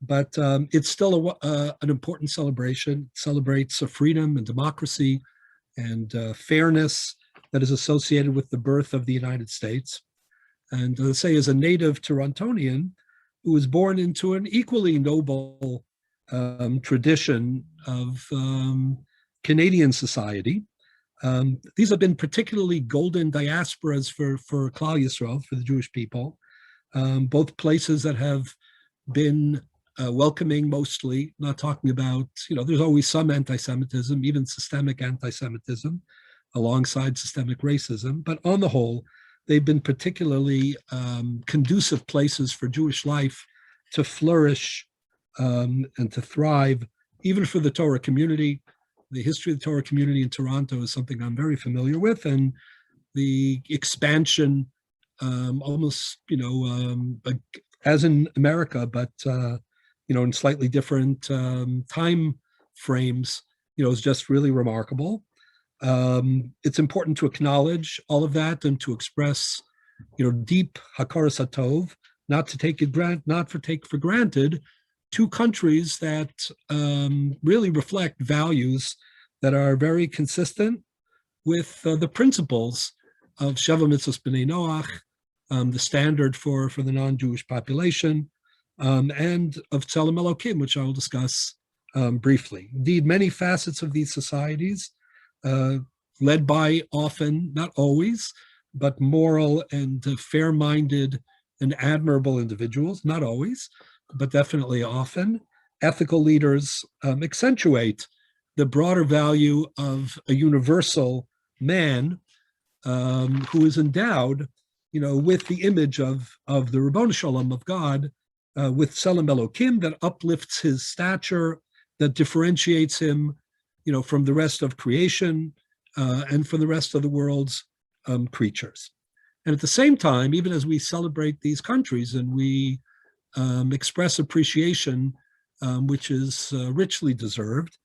but it's still an important celebration. It celebrates freedom and democracy and fairness that is associated with the birth of the United States. And as I say, as a native Torontonian who was born into an equally noble tradition of Canadian society, these have been particularly golden diasporas for Klal Yisrael, for the Jewish people, both places that have been welcoming mostly, not talking about, there's always some anti-Semitism, even systemic anti-Semitism, alongside systemic racism, but on the whole, they've been particularly conducive places for Jewish life to flourish and to thrive, even for the Torah community. The history of the Torah community in Toronto is something I'm very familiar with, and the expansion, almost, as in America, but in slightly different time frames, is just really remarkable. It's important to acknowledge all of that and to express, deep hakaras hatov, not to take for granted two countries that really reflect values that are very consistent with the principles of Sheva Mitzvos B'nai Noach, the standard for the non-Jewish population, and of Tzelem Elokim, which I will discuss briefly. Indeed, many facets of these societies, led by often, not always, but moral and fair-minded and admirable individuals, not always, but definitely often, ethical leaders accentuate the broader value of a universal man who is endowed, with the image of the Ribono Shel Olam, of God, with Tzelem Elokim, that uplifts his stature, that differentiates him, from the rest of creation and from the rest of the world's creatures. And at the same time, even as we celebrate these countries and we express appreciation, which is richly deserved,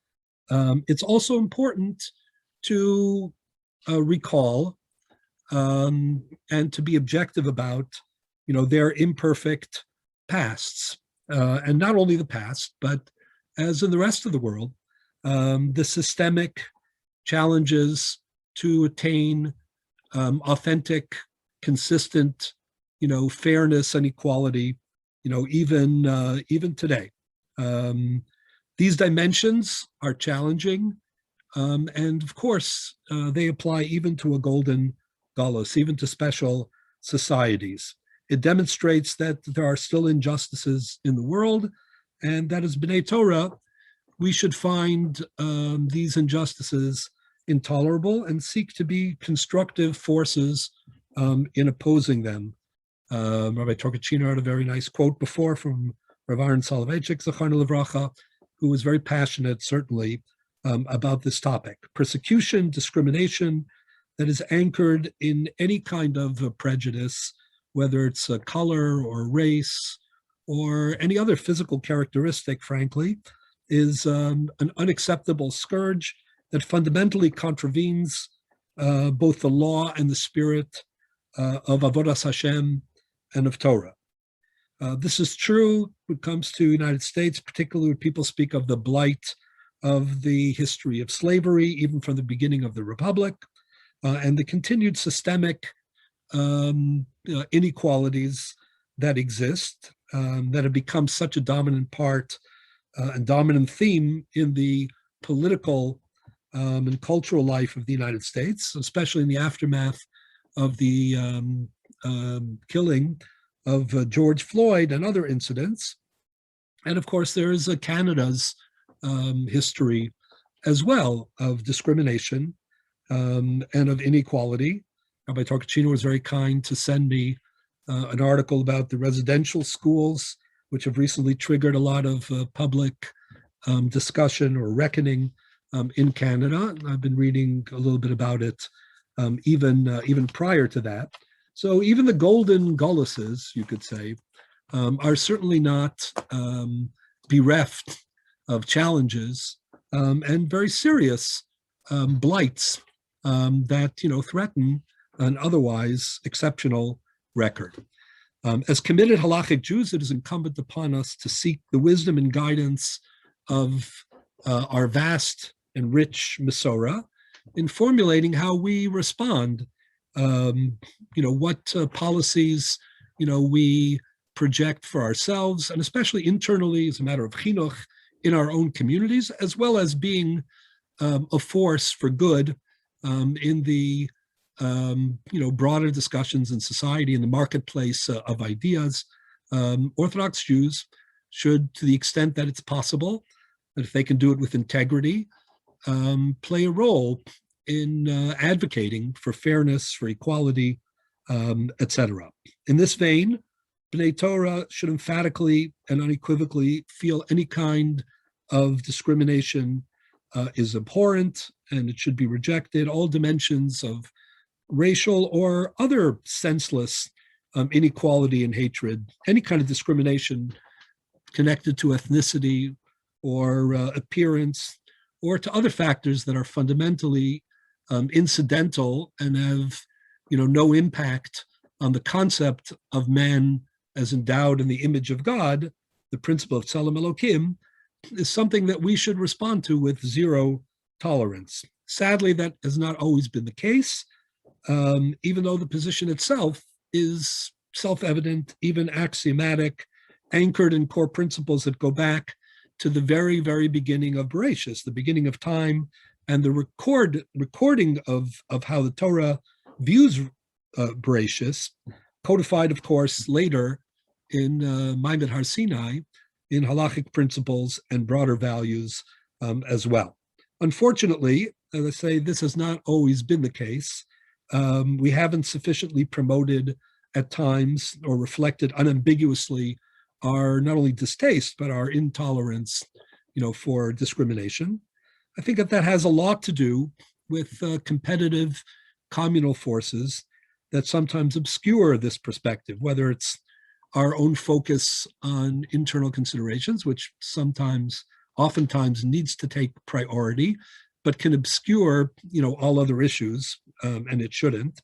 it's also important to recall and to be objective about, their imperfect pasts, and not only the past, but as in the rest of the world, the systemic challenges to attain authentic, consistent, fairness and equality, even today. These dimensions are challenging, and of course, they apply even to a golden galus, even to special societies. It demonstrates that there are still injustices in the world, and that as B'nai Torah, we should find these injustices intolerable and seek to be constructive forces in opposing them. Rabbi Torkachino had a very nice quote before from Rav Aaron Soloveitchik, Zichron Livracha, who was very passionate, certainly, about this topic. Persecution, discrimination that is anchored in any kind of prejudice, whether it's a color or race or any other physical characteristic, frankly, is an unacceptable scourge that fundamentally contravenes both the law and the spirit of Avodas Hashem and of Torah. This is true when it comes to the United States, particularly when people speak of the blight of the history of slavery, even from the beginning of the Republic, and the continued systemic inequalities that exist, that have become such a dominant part and dominant theme in the political and cultural life of the United States, especially in the aftermath of the killing of George Floyd and other incidents. And of course, there is Canada's history as well of discrimination and of inequality. Rabbi Torkachino was very kind to send me an article about the residential schools, which have recently triggered a lot of public discussion or reckoning in Canada. I've been reading a little bit about it even prior to that. So even the golden guluses, you could say, are certainly not bereft of challenges and very serious blights that threaten an otherwise exceptional record. As committed halachic Jews, it is incumbent upon us to seek the wisdom and guidance of our vast and rich Masorah in formulating how we respond. What policies we project for ourselves, and especially internally as a matter of chinuch in our own communities, as well as being a force for good in the broader discussions in society, in the marketplace of ideas. Orthodox Jews should, to the extent that it's possible, that if they can do it with integrity, play a role in advocating for fairness, for equality, etc. In this vein, B'nai Torah should emphatically and unequivocally feel any kind of discrimination is abhorrent and it should be rejected. All dimensions of racial or other senseless inequality and hatred, any kind of discrimination connected to ethnicity or appearance or to other factors that are fundamentally incidental and have no impact on the concept of man as endowed in the image of God, the principle of Tzelem Elokim, is something that we should respond to with zero tolerance. Sadly, that has not always been the case, even though the position itself is self-evident, even axiomatic, anchored in core principles that go back to the very, very beginning of Bereshis, the beginning of time, and the recording of how the Torah views Bereshis, codified, of course, later in Maimed Har Sinai, in halachic principles and broader values as well. Unfortunately, as I say, this has not always been the case. We haven't sufficiently promoted at times or reflected unambiguously our not only distaste, but our intolerance, for discrimination. I think that has a lot to do with competitive communal forces that sometimes obscure this perspective, whether it's our own focus on internal considerations, which oftentimes needs to take priority, but can obscure, all other issues, and it shouldn't.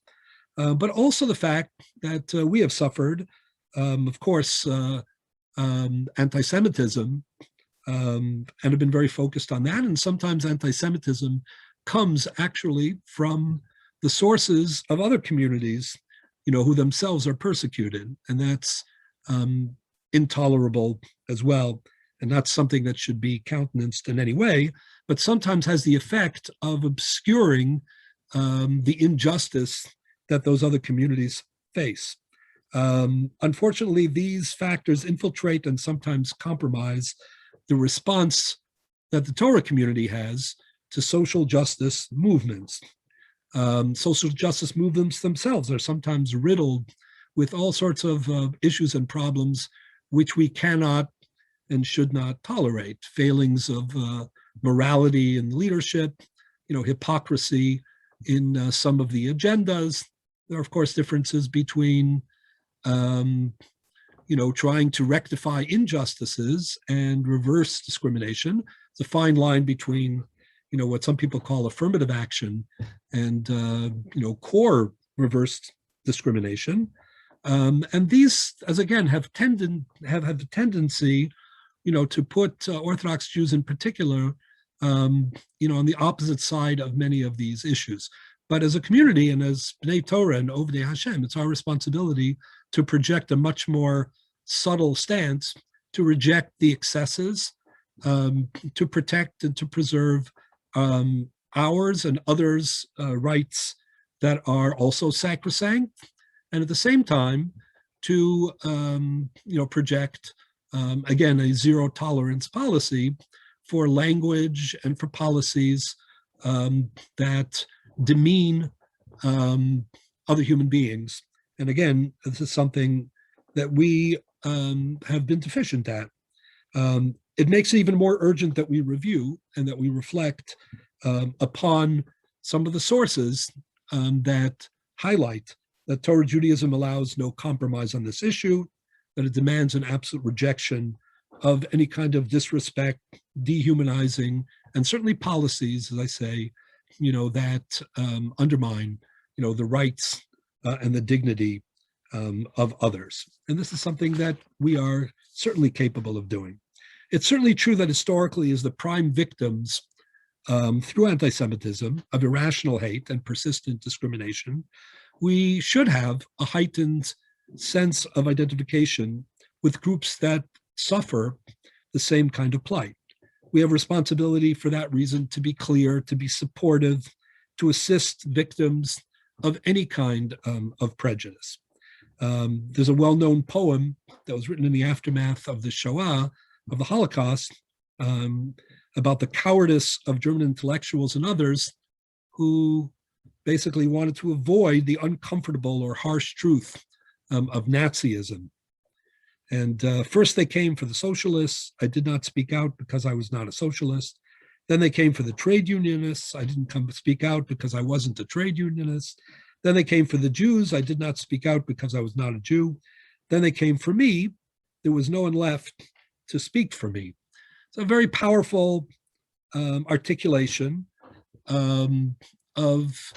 But also the fact that we have suffered, of course, anti-Semitism, and have been very focused on that. And sometimes anti-Semitism comes actually from the sources of other communities, who themselves are persecuted. And that's intolerable as well. And not something that should be countenanced in any way, but sometimes has the effect of obscuring the injustice that those other communities face. Unfortunately, these factors infiltrate and sometimes compromise the response that the Torah community has to social justice movements. Social justice movements themselves are sometimes riddled with all sorts of issues and problems which we cannot and should not tolerate. Failings of morality and leadership, hypocrisy in some of the agendas. There are, of course, differences between trying to rectify injustices and reverse discrimination. It's a fine line between, what some people call affirmative action and, core reverse discrimination. And these, as again, have the tendency, to put Orthodox Jews in particular, on the opposite side of many of these issues. But as a community and as Bnei Torah and Ovdei Hashem, it's our responsibility to project a much more subtle stance, to reject the excesses, to protect and to preserve ours and others' rights that are also sacrosanct, and at the same time to project again a zero tolerance policy for language and for policies that demean other human beings. And again, this is something that we have been deficient at. It makes it even more urgent that we review and that we reflect upon some of the sources that highlight that Torah Judaism allows no compromise on this issue, that it demands an absolute rejection of any kind of disrespect, dehumanizing, and certainly policies, as I say, that undermine, the rights and the dignity of others. And this is something that we are certainly capable of doing. It's certainly true that historically, as the prime victims through anti-Semitism of irrational hate and persistent discrimination, we should have a heightened sense of identification with groups that suffer the same kind of plight. We have responsibility for that reason to be clear, to be supportive, to assist victims of any kind of prejudice. There's a well-known poem that was written in the aftermath of the Shoah, of the Holocaust, about the cowardice of German intellectuals and others who basically wanted to avoid the uncomfortable or harsh truth of Nazism. And first they came for the socialists. I did not speak out because I was not a socialist. Then they came for the trade unionists. I didn't come to speak out because I wasn't a trade unionist. Then they came for the Jews. I did not speak out because I was not a Jew. Then they came for me. There was no one left to speak for me. It's a very powerful articulation of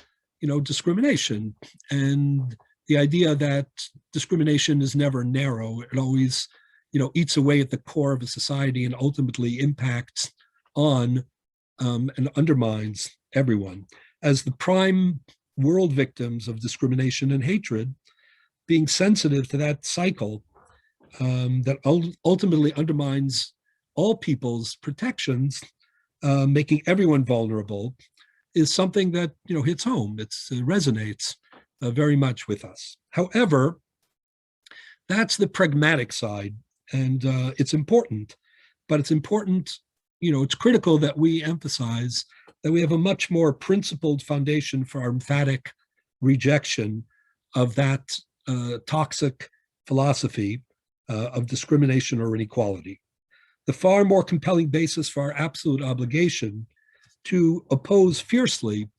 discrimination, and the idea that discrimination is never narrow. It always eats away at the core of a society and ultimately impacts on and undermines everyone. As the prime world victims of discrimination and hatred, being sensitive to that cycle that ultimately undermines all people's protections, making everyone vulnerable, is something that hits home. It resonates very much with us. However, that's the pragmatic side, and it's important. But it's important, it's critical that we emphasize that we have a much more principled foundation for our emphatic rejection of that toxic philosophy of discrimination or inequality. The far more compelling basis for our absolute obligation to oppose fiercely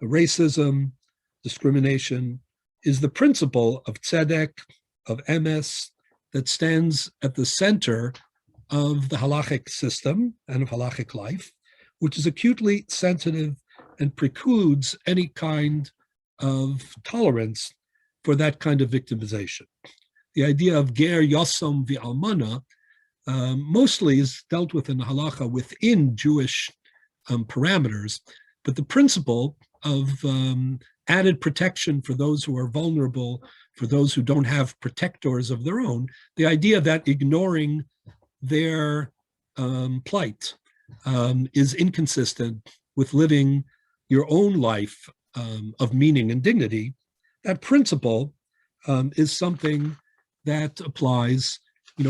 racism, discrimination, is the principle of tzedek, of emes, that stands at the center of the halachic system and of halachic life, which is acutely sensitive and precludes any kind of tolerance for that kind of victimization. The idea of ger yosom v'almana mostly is dealt with in the halacha within Jewish parameters, but the principle of added protection for those who are vulnerable, for those who don't have protectors of their own, the idea that ignoring their plight is inconsistent with living your own life of meaning and dignity, that principle is something that applies,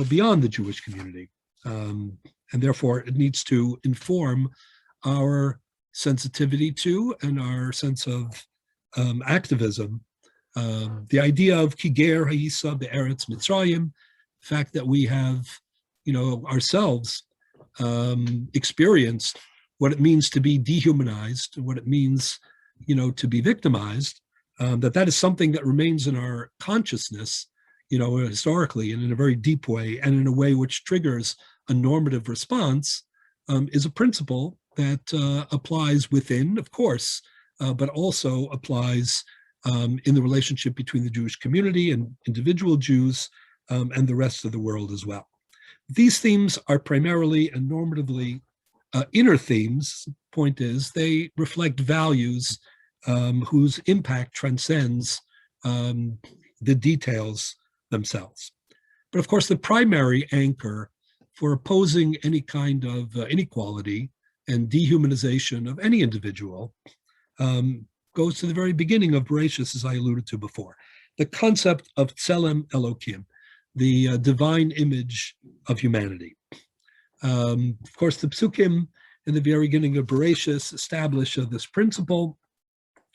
beyond the Jewish community. And therefore, it needs to inform our sensitivity to and our sense of activism. The idea of kiger ha'isa be'eretz Mitzrayim, the fact that we have, ourselves experienced what it means to be dehumanized, what it means, to be victimized, that is something that remains in our consciousness, historically and in a very deep way, and in a way which triggers a normative response, is a principle that applies within, of course, but also applies in the relationship between the Jewish community and individual Jews and the rest of the world as well. These themes are primarily and normatively inner themes. Point is, they reflect values whose impact transcends the details themselves. But of course, the primary anchor for opposing any kind of inequality and dehumanization of any individual goes to the very beginning of Bereshis, as I alluded to before. The concept of Tzelem Elokim, the divine image of humanity. Of course, the psukim in the very beginning of Bereshis establish this principle.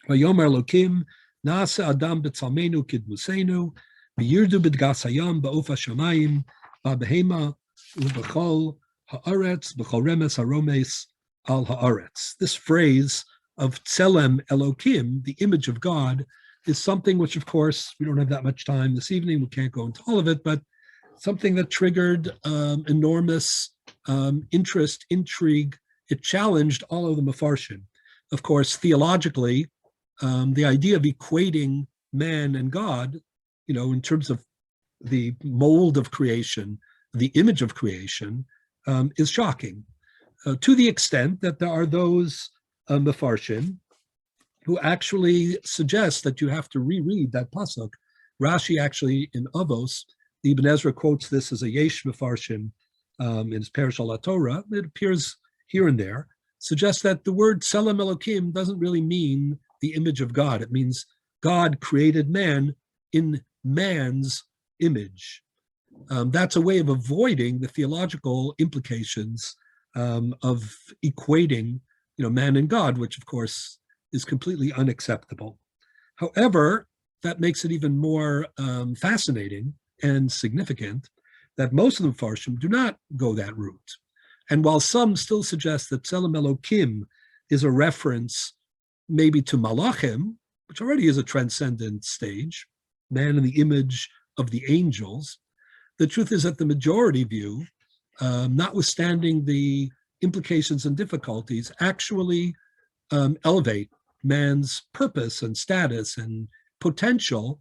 Vayomer Elokim, Na'aseh Adam b'tzalmenu kidmusenu, v'yirdu b'dgas hayam ba'of hashamayim, v'behema u'b'chol ha'aretz, b'chol remes haromes al ha'aretz. This phrase of Tzelem Elokim, the image of God, is something which, of course, we don't have that much time this evening, we can't go into all of it, but something that triggered enormous interest, intrigue. It challenged all of the Mefarshim. Of course, theologically, the idea of equating man and God, in terms of the mold of creation, the image of creation, is shocking, to the extent that there are those Mefarshim who actually suggest that you have to reread that pasuk. Rashi actually in Avos, the Ibn Ezra quotes this as a yesh Mefarshim in his Perush al Torah. It appears here and there, suggests that the word Tzelem Elokim doesn't really mean the image of God. It means God created man in man's image. That's a way of avoiding the theological implications of equating, man and God, which of course is completely unacceptable. However, that makes it even more fascinating and significant that most of the Farshim do not go that route. And while some still suggest that Tzelem Elokim is a reference maybe to Malachim, which already is a transcendent stage, man in the image of the angels, the truth is that the majority view, notwithstanding the implications and difficulties, actually elevate man's purpose and status and potential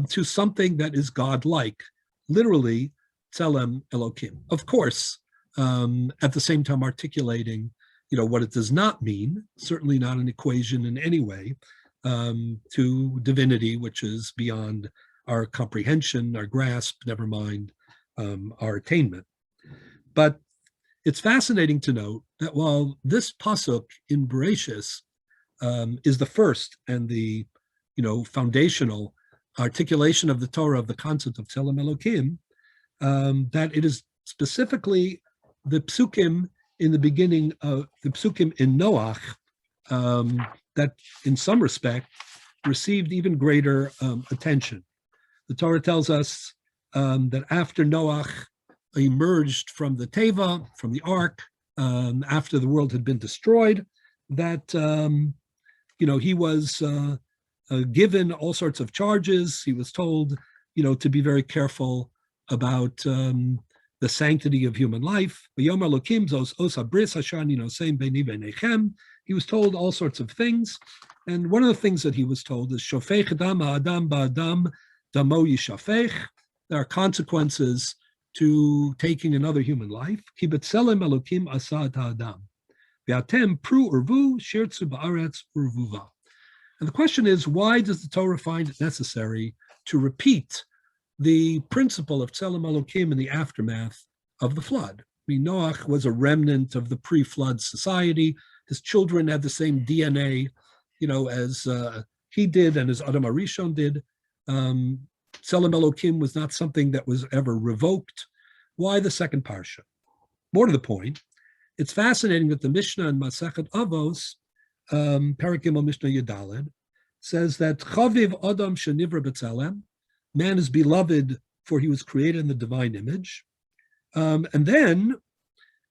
to something that is God-like, literally Tzelem Elokim. Of course, at the same time articulating, what it does not mean, certainly not an equation in any way, to divinity, which is beyond our comprehension, our grasp, never mind our attainment. But it's fascinating to note that while this pasuk in Bereshis is the first and the foundational articulation of the Torah of the concept of Tzelem Elokim, that it is specifically the psukim in the beginning of the psukim in Noach that in some respect received even greater attention. The Torah tells us that after Noach emerged from the Teva, from the ark, after the world had been destroyed, that he was given all sorts of charges. He was told, to be very careful about the sanctity of human life. He was told all sorts of things. And one of the things that he was told is, Shofech dam ha'adam ba'adam damo yishafech. There are consequences to taking another human life. Ki b'tzelem Elokim asa et ha'adam. V'atem pru urvu shirtzu ba'aretz urvuva. And the question is, why does the Torah find it necessary to repeat the principle of Tzelem Elokim in the aftermath of the flood? I mean, Noach was a remnant of the pre-flood society. His children had the same DNA, as he did and as Adam Arishon did. Tzelem Elokim was not something that was ever revoked. Why the second parsha? More to the point, it's fascinating that the Mishnah in Masechet Avos, Perek Gimel Mishnah Yudaled, says that Chaviv Adam Shenivra B'Tzelem, man is beloved for he was created in the divine image. And then,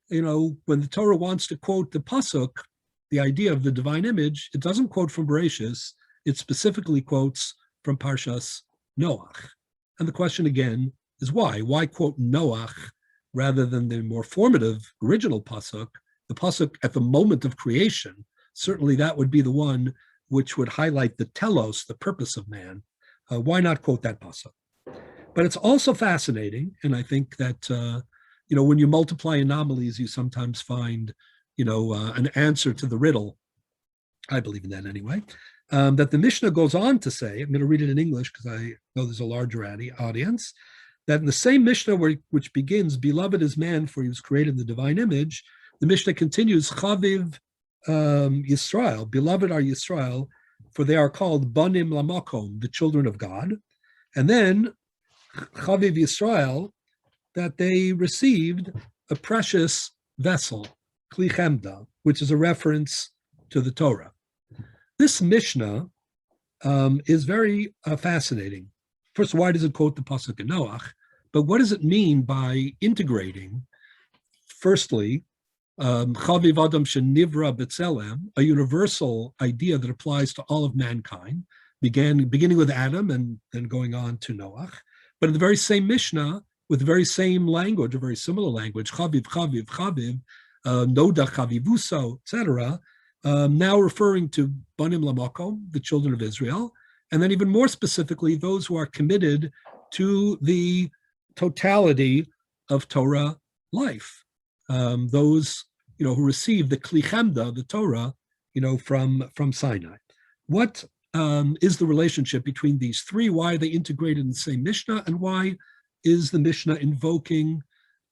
when the Torah wants to quote the pasuk, the idea of the divine image, it doesn't quote from Bereshis, it specifically quotes from Parshas Noach. And the question again is why? Why quote Noach rather than the more formative original pasuk, the pasuk at the moment of creation? Certainly that would be the one which would highlight the telos, the purpose of man. Why not quote that pasuk? But it's also fascinating, and I think that when you multiply anomalies, you sometimes find an answer to the riddle. I believe in that anyway. That the Mishnah goes on to say, I'm going to read it in English because I know there's a larger audience, that in the same Mishnah which begins, beloved is man for he was created in the divine image, the Mishnah continues, Chaviv Yisrael, beloved are Yisrael, for they are called Banim Lamakom, the children of God. And then Chaviv Yisrael, that they received a precious vessel, Kli Chemda, which is a reference to the Torah. This Mishnah is very fascinating. First, why does it quote the pasuk in Noach? But what does it mean by integrating, firstly, Chaviv Adam Shenivra B'Tzelem, a universal idea that applies to all of mankind, beginning with Adam and then going on to Noach, but in the very same Mishnah, with the very same language, a very similar language, Chaviv, Chaviv, Chaviv, Noda Chavivuso, etc., now referring to Banim Lamakom, the children of Israel, and then even more specifically, those who are committed to the totality of Torah life, those who receive the Kli Chemda, the Torah, from Sinai. What is the relationship between these three? Why are they integrated in the same Mishnah, and why is the Mishnah invoking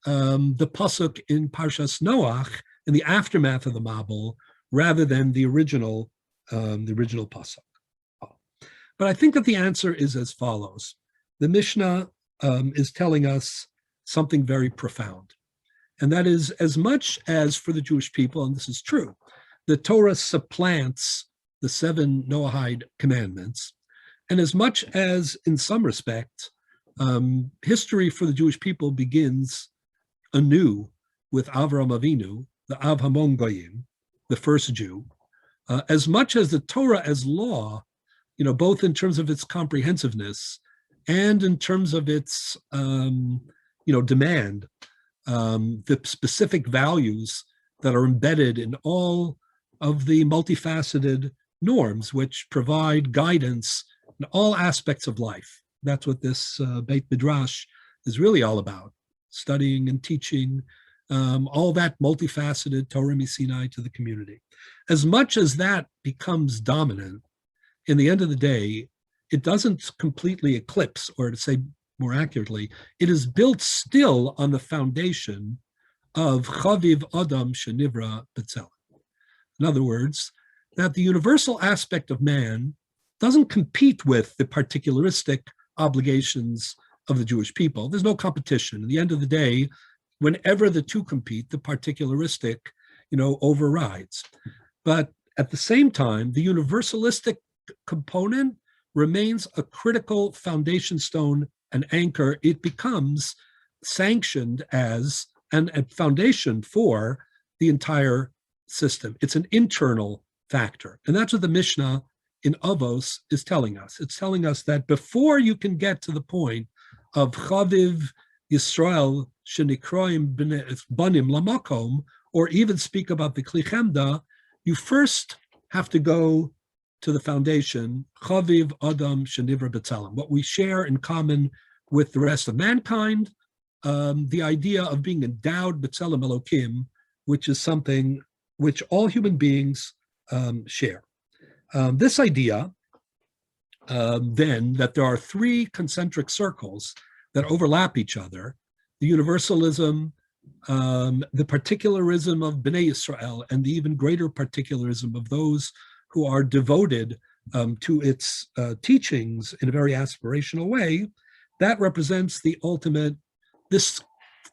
the pasuk in Parshas Noach in the aftermath of the Mabul rather than the original pasuk? But I think that the answer is as follows. The Mishnah is telling us something very profound. And that is, as much as for the Jewish people, and this is true, the Torah supplants the 7 Noahide commandments, and as much as, in some respect, history for the Jewish people begins anew with Avram Avinu, the Av Hamon Goyim, the first Jew, as much as the Torah as law, both in terms of its comprehensiveness and in terms of its, demand, the specific values that are embedded in all of the multifaceted norms which provide guidance in all aspects of life. That's what this Beit Midrash is really all about, studying and teaching all that multifaceted Torah Misinai to the community. As much as that becomes dominant, in the end of the day, it doesn't completely eclipse, or to say more accurately, it is built still on the foundation of Chaviv Adam Shenivra B'Tzelem. In other words, that the universal aspect of man doesn't compete with the particularistic obligations of the Jewish people. There's no competition. At the end of the day, whenever the two compete, the particularistic, overrides. But at the same time, the universalistic component remains a critical foundation stone and anchor. It becomes sanctioned as a foundation for the entire system. It's an internal factor. And that's what the Mishnah in Avos is telling us. It's telling us that before you can get to the point of Chaviv Yisrael Shenikroim Banim Lamakom, or even speak about the Kli Chemda, you first have to go to the foundation, Chaviv Adam Shenivra B'Tzelem, what we share in common with the rest of mankind, the idea of being endowed Tzelem Elokim, which is something which all human beings share. This idea, then, that there are 3 concentric circles that overlap each other, the universalism, the particularism of Bnei Yisrael, and the even greater particularism of those who are devoted to its teachings in a very aspirational way, that represents the ultimate, this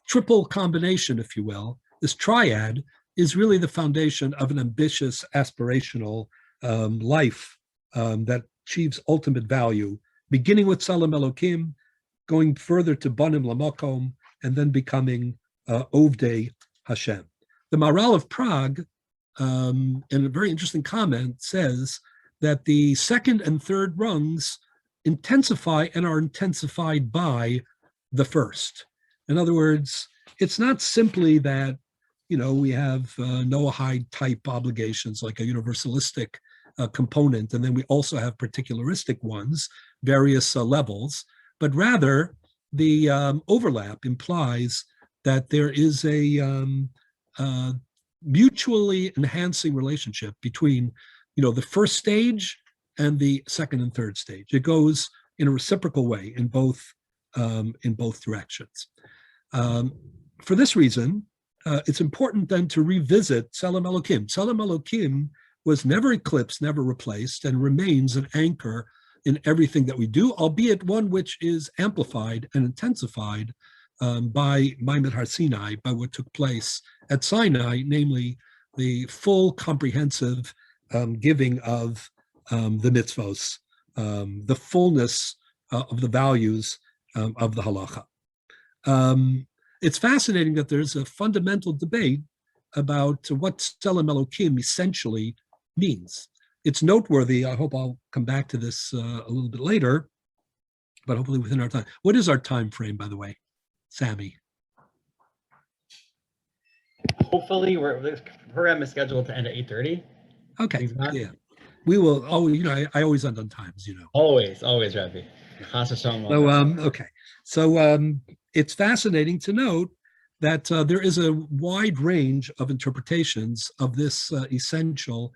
triple combination, if you will, this triad is really the foundation of an ambitious, aspirational life that achieves ultimate value, beginning with Tzelem Elokim, going further to Banim Lamakom, and then becoming Ovdei Hashem. The Maharal of Prague, in a very interesting comment, says that the second and third rungs intensify and are intensified by the first. In other words, it's not simply that, we have Noahide type obligations like a universalistic component, and then we also have particularistic ones, various levels, but rather the overlap implies that there is a mutually enhancing relationship between, the first stage and the second and third stage. It goes in a reciprocal way in both directions. For this reason, it's important then to revisit Tzelem Elokim. Tzelem Elokim was never eclipsed, never replaced, and remains an anchor in everything that we do, albeit one which is amplified and intensified by Maimed Har Sinai, by what took place at Sinai, namely the full comprehensive giving of the mitzvos, the fullness of the values of the halacha. It's fascinating that there's a fundamental debate about what Tzelem Elokim essentially means. It's noteworthy. I hope I'll come back to this a little bit later, but hopefully within our time. What is our time frame, by the way, Sammy? Hopefully, the program is scheduled to end at 8:30. Okay, yeah. We will, I always end on times, Always, Rabbi. So, So it's fascinating to note that there is a wide range of interpretations of this essential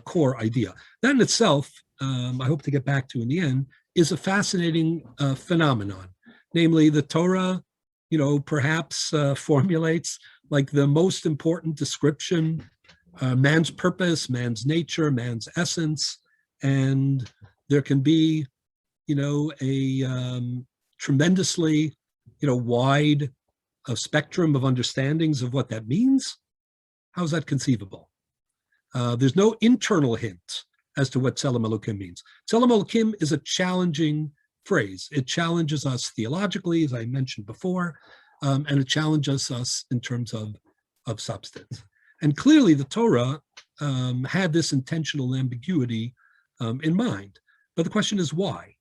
core idea. That in itself, I hope to get back to in the end, is a fascinating phenomenon. Namely, the Torah, perhaps formulates like the most important description, man's purpose, man's nature, man's essence, and there can be, a tremendously, wide spectrum of understandings of what that means. How's that conceivable? There's no internal hint as to what Tzelem Elokim means. Tzelem Elokim is a challenging phrase. It challenges us theologically, as I mentioned before, and it challenges us in terms of substance. And clearly the Torah had this intentional ambiguity in mind. But the question is why?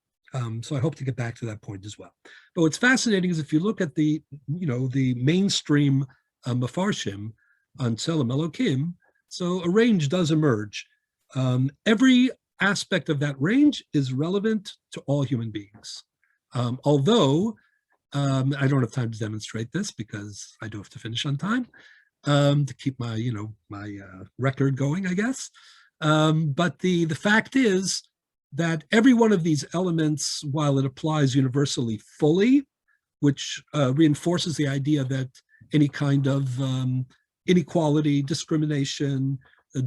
So I hope to get back to that point as well. But what's fascinating is if you look at the mainstream Mefarshim on Tzelem Elokim, so a range does emerge. Every aspect of that range is relevant to all human beings. Although I don't have time to demonstrate this because I do have to finish on time to keep my, my record going, I guess. But the fact is that every one of these elements, while it applies universally fully, which reinforces the idea that any kind of inequality, discrimination,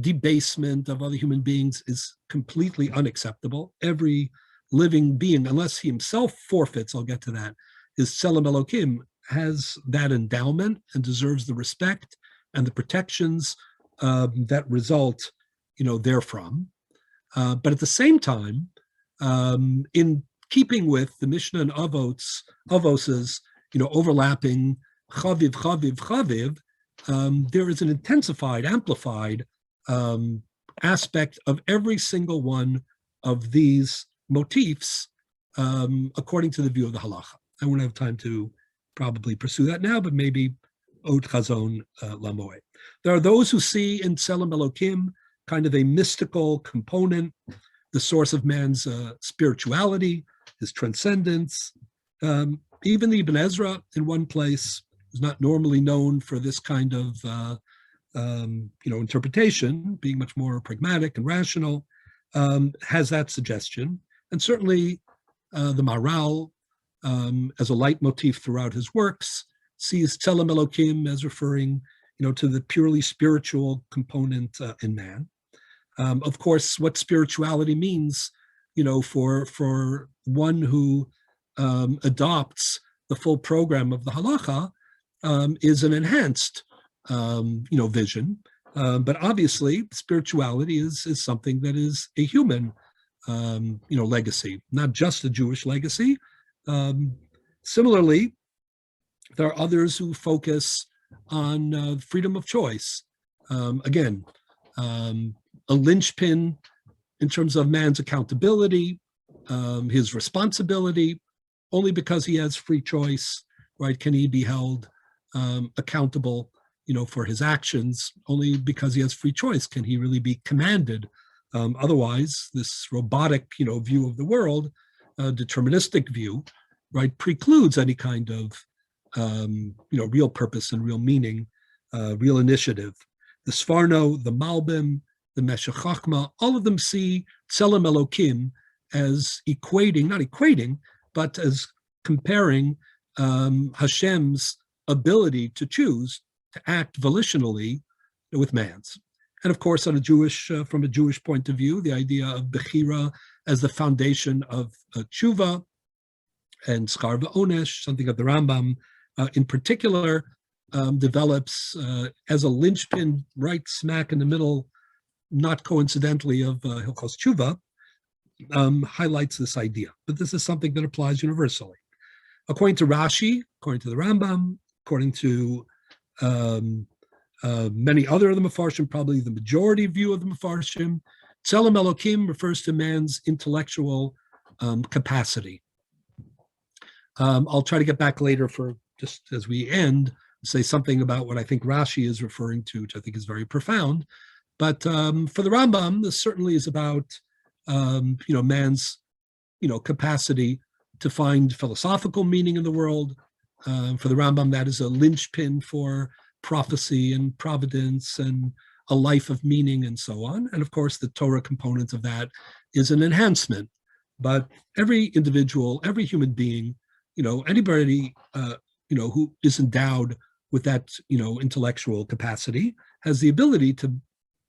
debasement of other human beings is completely unacceptable. Every living being, unless he himself forfeits, I'll get to that, is Tzelem Elokim, has that endowment and deserves the respect and the protections that result, therefrom. But at the same time, in keeping with the Mishnah and Avos's, overlapping chaviv, chaviv, chaviv, there is an intensified, amplified aspect of every single one of these motifs, according to the view of the halacha. I won't have time to probably pursue that now, but maybe Od Chazon Lamoed. There are those who see in Tzelem Elokim kind of a mystical component, the source of man's spirituality, his transcendence. Even the Ibn Ezra, in one place, is not normally known for this kind of interpretation, being much more pragmatic and rational, has that suggestion. And certainly the Maharal, as a leitmotif throughout his works, sees Tzelem Elokim as referring, to the purely spiritual component in man. Of course, what spirituality means for one who adopts the full program of the halacha is an enhanced, vision. But obviously, spirituality is something that is a human, legacy, not just a Jewish legacy. Similarly, there are others who focus on freedom of choice. Again, a linchpin in terms of man's accountability, his responsibility. Only because he has free choice, right, can he be held accountable, for his actions. Only because he has free choice can he really be commanded. Otherwise, this robotic, view of the world, deterministic view, right, precludes any kind of, real purpose and real meaning, real initiative. The Sforno, the Malbim, the Meshech Chochmah, all of them see Tzelem Elokim as not equating, but as comparing Hashem's ability to choose to act volitionally with man's. And of course, from a Jewish point of view, the idea of Bechira as the foundation of tshuva and Schar V'Onesh, something that the Rambam in particular develops as a linchpin right smack in the middle, not coincidentally, of Hilchos Tshuva, highlights this idea. But this is something that applies universally. According to Rashi, according to the Rambam, according to many other of the Mefarshim, probably the majority view of the Mefarshim, Tzelem Elokim refers to man's intellectual capacity. I'll try to get back later for just as we end, say something about what I think Rashi is referring to, which I think is very profound. But for the Rambam, this certainly is about man's capacity to find philosophical meaning in the world. For the Rambam, that is a linchpin for prophecy and providence and a life of meaning and so on. And of course, the Torah component of that is an enhancement. But every individual, every human being, anybody, who is endowed with that, intellectual capacity has the ability to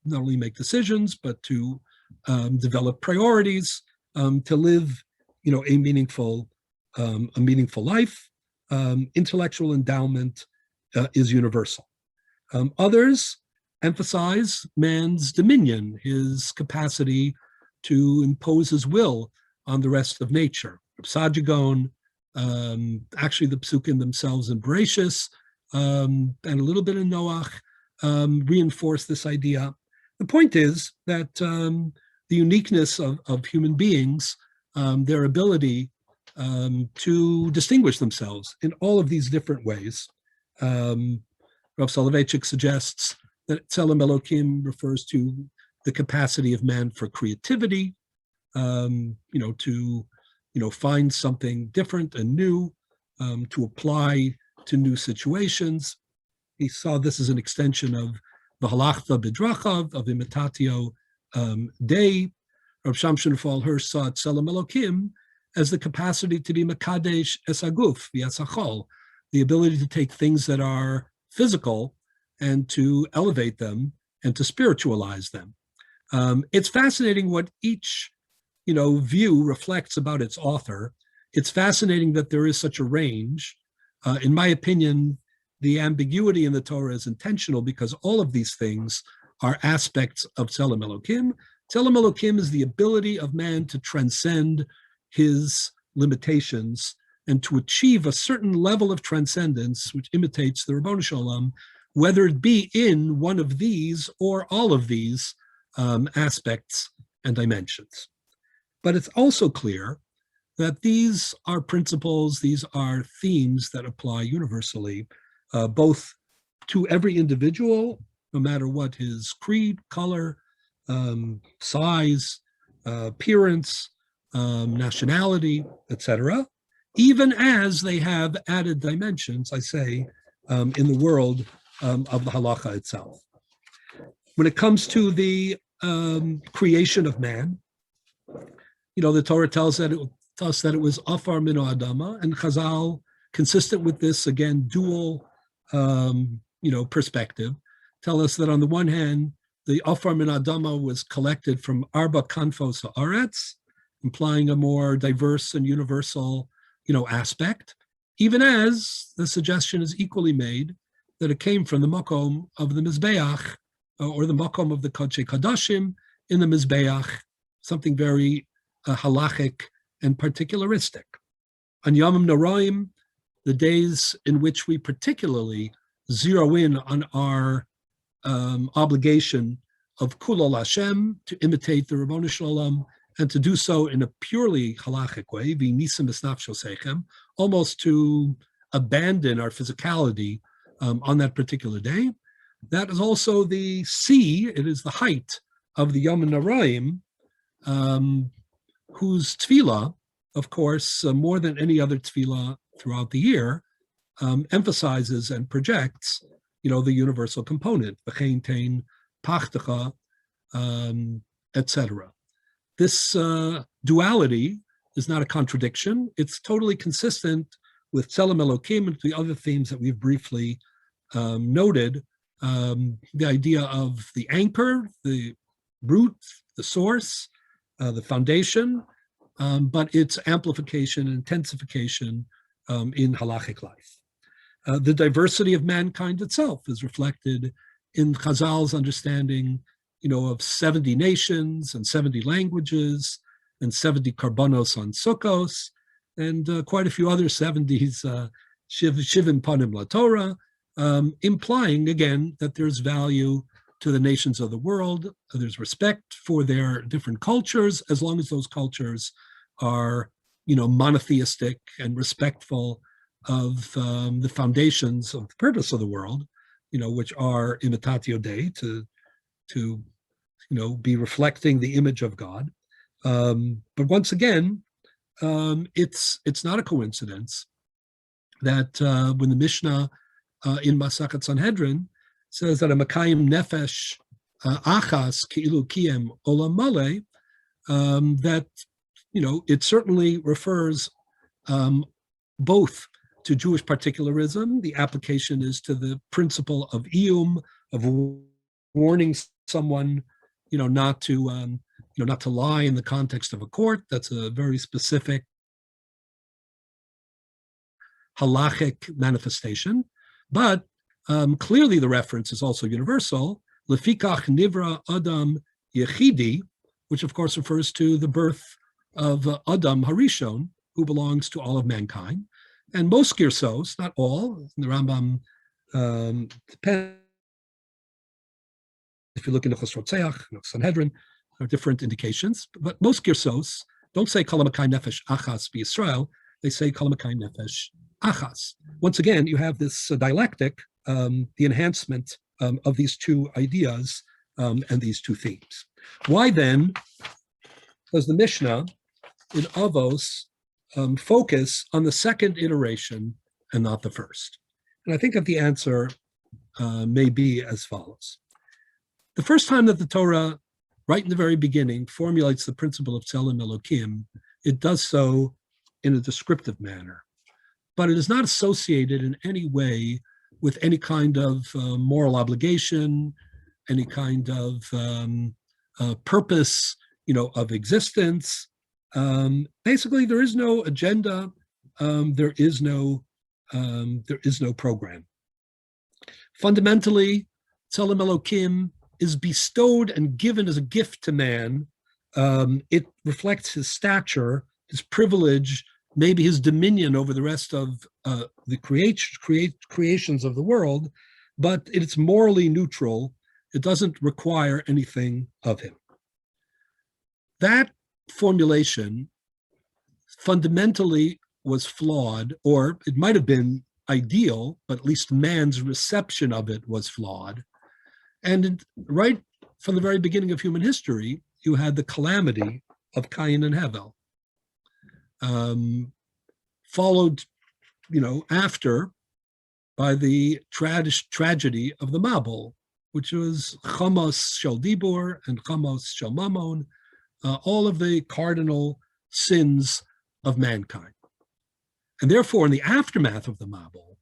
not only make decisions, but to develop priorities, to live, a meaningful life. Intellectual endowment is universal. Others emphasize man's dominion, his capacity to impose his will on the rest of nature. Sajagon, actually the Psukim themselves in Bereshis, and a little bit in Noach, reinforce this idea. The point is that the uniqueness of human beings, their ability to distinguish themselves in all of these different ways. Rav Soloveitchik suggests that Tzelem Elokim refers to the capacity of man for creativity, to find something different and new, to apply to new situations. He saw this as an extension of the Halachta B'drachav, of Imitatio Dei. Rav Shamshon Fall Hirsch saw Tzelem Elokim as the capacity to be Makadesh Esaguf, V'Yasachol, the ability to take things that are physical and to elevate them and to spiritualize them. It's fascinating what each, view reflects about its author. It's fascinating that there is such a range. In my opinion, the ambiguity in the Torah is intentional because all of these things are aspects of Tzelem Elokim. Tzelem Elokim is the ability of man to transcend his limitations and to achieve a certain level of transcendence, which imitates the Ribono Shel Olam, whether it be in one of these or all of these aspects and dimensions. But it's also clear that these are principles, these are themes that apply universally, both to every individual, no matter what his creed, color, size, appearance, nationality, etc., even as they have added dimensions, I say, in the world of the halacha itself. When it comes to the creation of man, the Torah tells us that it was afar mino adama, and Chazal, consistent with this, again, dual, perspective, tell us that on the one hand, the afar min adama was collected from arba kanfos haaretz, implying a more diverse and universal, aspect, even as the suggestion is equally made that it came from the makom of the Mizbeach, or the makom of the Kodesh Kodashim in the Mizbeach, something very halachic and particularistic. On Yomim Noraim, the days in which we particularly zero in on our obligation of Kulol Hashem, to imitate the Ribono Shel Olam, and to do so in a purely halachic way, almost to abandon our physicality on that particular day. That is also the sea, it is the height of the Yom Noraim, whose tefillah, of course, more than any other tefillah throughout the year, emphasizes and projects, the universal component, v'chein tein pachtecha, etc. This duality is not a contradiction. It's totally consistent with Tzelem Elokim and the other themes that we've briefly noted. The idea of the anchor, the root, the source, the foundation, but its amplification and intensification in halachic life. The diversity of mankind itself is reflected in Chazal's understanding, of 70 nations and 70 languages and 70 karbanos on Sukkos, and quite a few other 70s, Shivim Panim LaTorah, implying again that there's value to the nations of the world. There's respect for their different cultures, as long as those cultures are, monotheistic and respectful of the foundations of the purpose of the world, which are imitatio Dei, to be reflecting the image of God. But once again, it's not a coincidence that when the Mishnah in Masachet Sanhedrin says that a Makayim Nefesh Achas Ki'ilu Kiem Olam Male, that it certainly refers both to Jewish particularism. The application is to the principle of iyum, of warning someone, not to lie in the context of a court. That's a very specific halachic manifestation. But clearly the reference is also universal. Lefikach nivra Adam Yechidi, which of course refers to the birth of Adam Harishon, who belongs to all of mankind. And most girsos, not all, the Rambam depends. If you look into Chosrot Sanhedrin, there are different indications, but most girsos don't say Kol HaMakayim Nefesh Achas b'Yisrael, they say Kol HaMakayim Nefesh Achas. Once again, you have this dialectic, the enhancement of these two ideas and these two themes. Why then does the Mishnah in Avos focus on the second iteration and not the first? And I think that the answer may be as follows. The first time that the Torah, right in the very beginning, formulates the principle of Tzelem Elokim, it does so in a descriptive manner, but it is not associated in any way with any kind of moral obligation, any kind of purpose, of existence. Basically, there is no agenda. There is no program. Fundamentally, Tzelem Elokim is bestowed and given as a gift to man. It reflects his stature, his privilege, maybe his dominion over the rest of the creations of the world, but it's morally neutral. It doesn't require anything of him. That formulation fundamentally was flawed, or it might have been ideal, but at least man's reception of it was flawed. And right from the very beginning of human history, you had the calamity of Cain and Hevel, followed, after by the tragedy of the Mabul, which was Chamos Shel Dibur and Chamos Shel Mamon, all of the cardinal sins of mankind. And therefore, in the aftermath of the Mabul,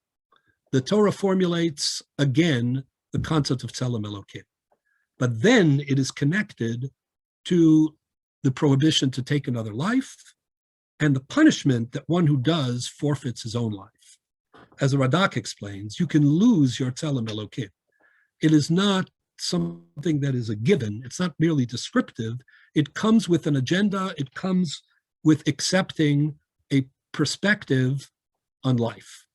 the Torah formulates again the concept of Tzelem Elokim. But then it is connected to the the prohibition to take another life, and the punishment that one who does forfeits his own life. As the Radak explains, you can lose your Tzelem Elokim. It is not something that is a given. It's not merely descriptive. It comes with an agenda. It comes with accepting a perspective on life.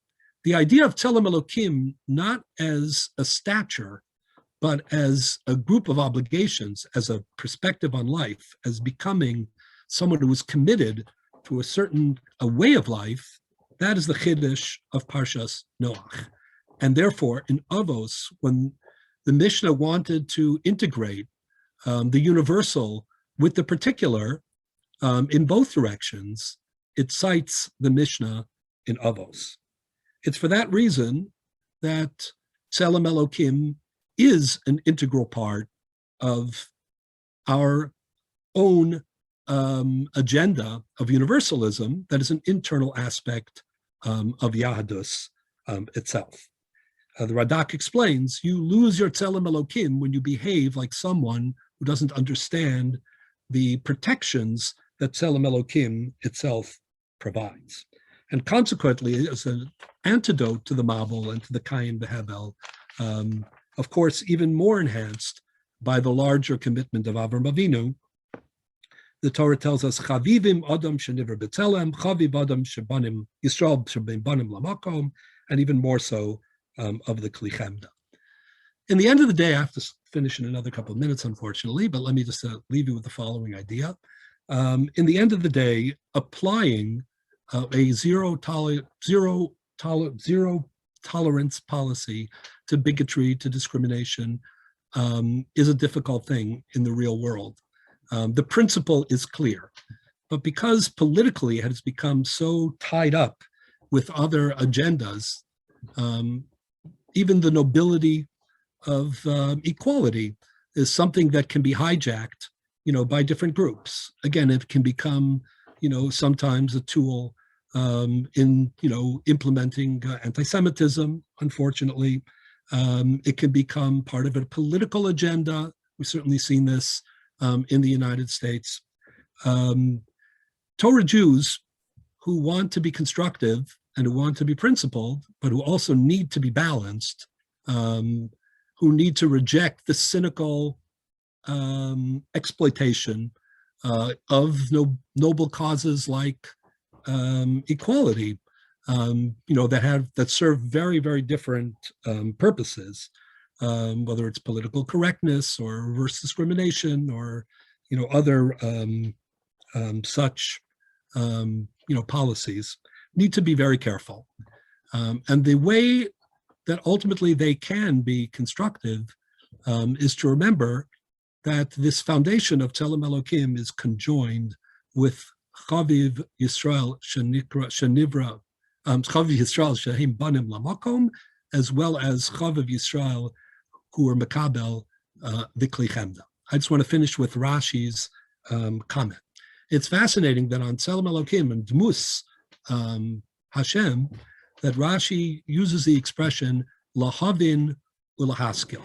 The idea of Tzelem Elokim, not as a stature, but as a group of obligations, as a perspective on life, as becoming someone who is committed to a way of life, that is the Chiddush of Parshas Noach. And therefore, in Avos, when the Mishnah wanted to integrate the universal with the particular in both directions, it cites the Mishnah in Avos. It's for that reason that Tzelem Elokim is an integral part of our own agenda of universalism that is an internal aspect of Yahadus itself. The Radak explains, you lose your Tzelem Elokim when you behave like someone who doesn't understand the protections that Tzelem Elokim itself provides. And consequently, as an antidote to the Mabul and to the Kain Behevel, of course, even more enhanced by the larger commitment of Avram Avinu, the Torah tells us, Chavivim Adam Sheniver B'Tzelem, Chaviv Adam Shebanim Yisrael Shebanim Lamakom, and even more so of the Kli Chemda. In the end of the day, I have to finish in another couple of minutes, unfortunately, but let me just leave you with the following idea. In the end of the day, applying a zero tolerance policy to bigotry, to discrimination, is a difficult thing in the real world. The principle is clear, but because politically it has become so tied up with other agendas, even the nobility of equality is something that can be hijacked, by different groups. Again, it can become, sometimes a tool in, implementing anti-Semitism, unfortunately. It can become part of a political agenda. We've certainly seen this in the United States. Torah Jews who want to be constructive and who want to be principled, but who also need to be balanced, who need to reject the cynical exploitation of noble causes like equality, that serve very, very different purposes, whether it's political correctness or reverse discrimination or other such policies, need to be very careful. And the way that ultimately they can be constructive is to remember that this foundation of Tzelem Elokim is conjoined with Chaviv Yisrael Shenivra, Chaviv Yisrael Shehim Banim Lamakom, as well as Chaviv Yisrael who are Makabel the Kli Chemda. I just want to finish with Rashi's comment. It's fascinating that on Tzelem Elokim and Dmus Hashem, that Rashi uses the expression lahavin ulahaskil.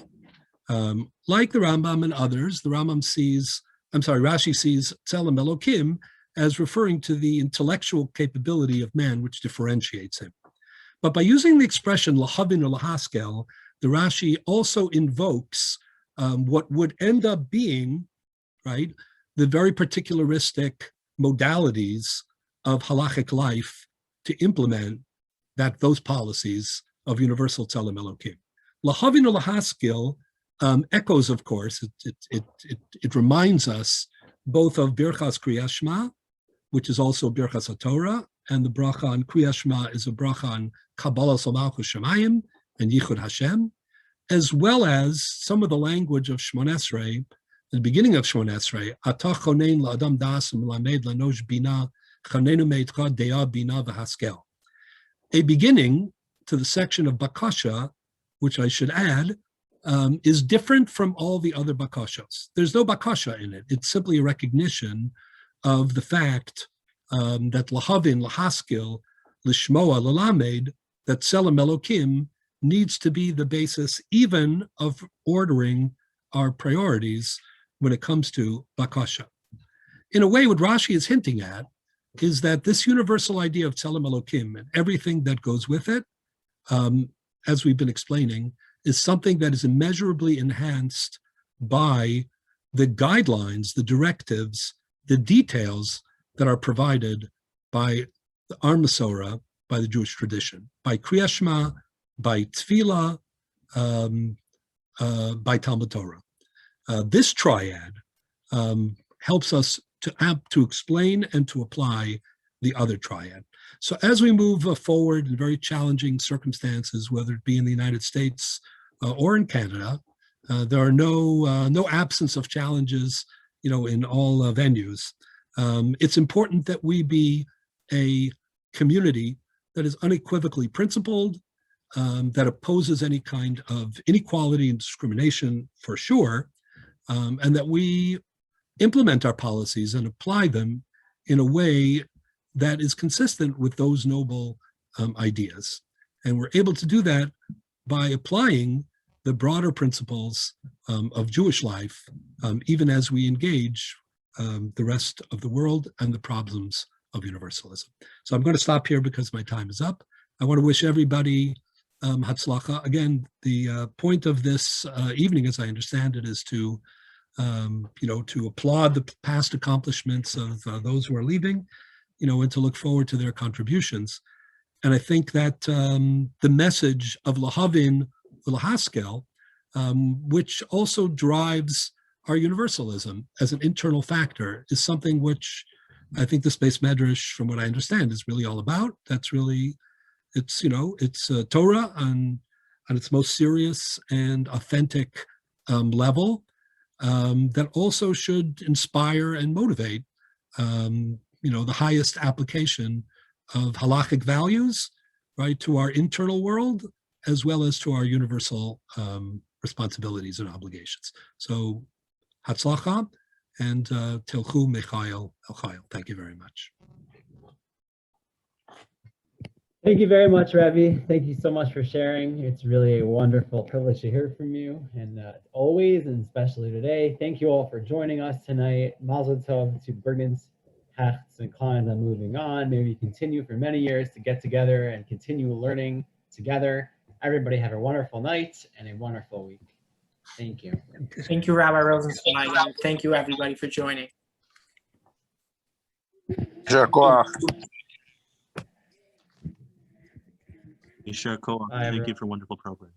Like the Rambam and others, Rashi sees Tzelem Elokim as referring to the intellectual capability of man, which differentiates him. But by using the expression lahavin ulahaskil, the Rashi also invokes what would end up being, right, the very particularistic modalities of halachic life to implement those policies of universal Tzelem Elokim. Lahavin ulahaskil echoes, of course, it reminds us both of Birchas Kriyas Shema, which is also Birchas HaTorah, and the bracha on Kriyas Shema is a bracha on Kabbalah Malchus Shemayim and Yichud Hashem, as well as some of the language of Shmon Esrei, the beginning of Shmon Esrei, Atah chonein la'adam das melamed lanosh bina, chanenu meitcha de'ah bina v'haskel. A beginning to the section of Bakasha, which I should add, is different from all the other Bakashos. There's no Bakasha in it. It's simply a recognition of the fact that Lahavin, Lahaskil, Lishmoa, Lalamed, that Tzelem Elokim needs to be the basis even of ordering our priorities when it comes to Bakasha. in a way, what Rashi is hinting at is that this universal idea of Tzelem Elokim and everything that goes with it, as we've been explaining, is something that is immeasurably enhanced by the guidelines, the directives, the details that are provided by our Masorah, by the Jewish tradition, by Kriyas Shema, by Tefillah, by Talmud Torah. This triad helps us to explain and to apply the other triad. So as we move forward in very challenging circumstances, whether it be in the United States or in Canada, there are no absence of challenges, in all venues. It's important that we be a community that is unequivocally principled, that opposes any kind of inequality and discrimination for sure, and that we implement our policies and apply them in a way that is consistent with those noble ideas. And we're able to do that by applying the broader principles of Jewish life, even as we engage the rest of the world and the problems of universalism. So I'm going to stop here because my time is up. I want to wish everybody Hatzlacha. Again, the point of this evening, as I understand it, is to to applaud the past accomplishments of those who are leaving, and to look forward to their contributions. And I think that the message of Lahavin Ulahaskel, which also drives our universalism as an internal factor, is something which I think this Beis Midrash, from what I understand, is really all about. That's really, it's Torah on its most serious and authentic level. That also should inspire and motivate, the highest application of halachic values, right, to our internal world, as well as to our universal responsibilities and obligations. So, Hatzlacha and Tilchu Mechayel El Chayel. Thank you very much. Thank you very much, Rabbi. Thank you so much for sharing. It's really a wonderful privilege to hear from you, and always, and especially today. Thank you all for joining us tonight. Mazel tov to Bergman's, Hechts, and Klein on moving on. Maybe continue for many years to get together and continue learning together. Everybody have a wonderful night and a wonderful week. Thank you. Thank you, Rabbi Rosensweig, and thank you, everybody, for joining. Thank you for a wonderful program.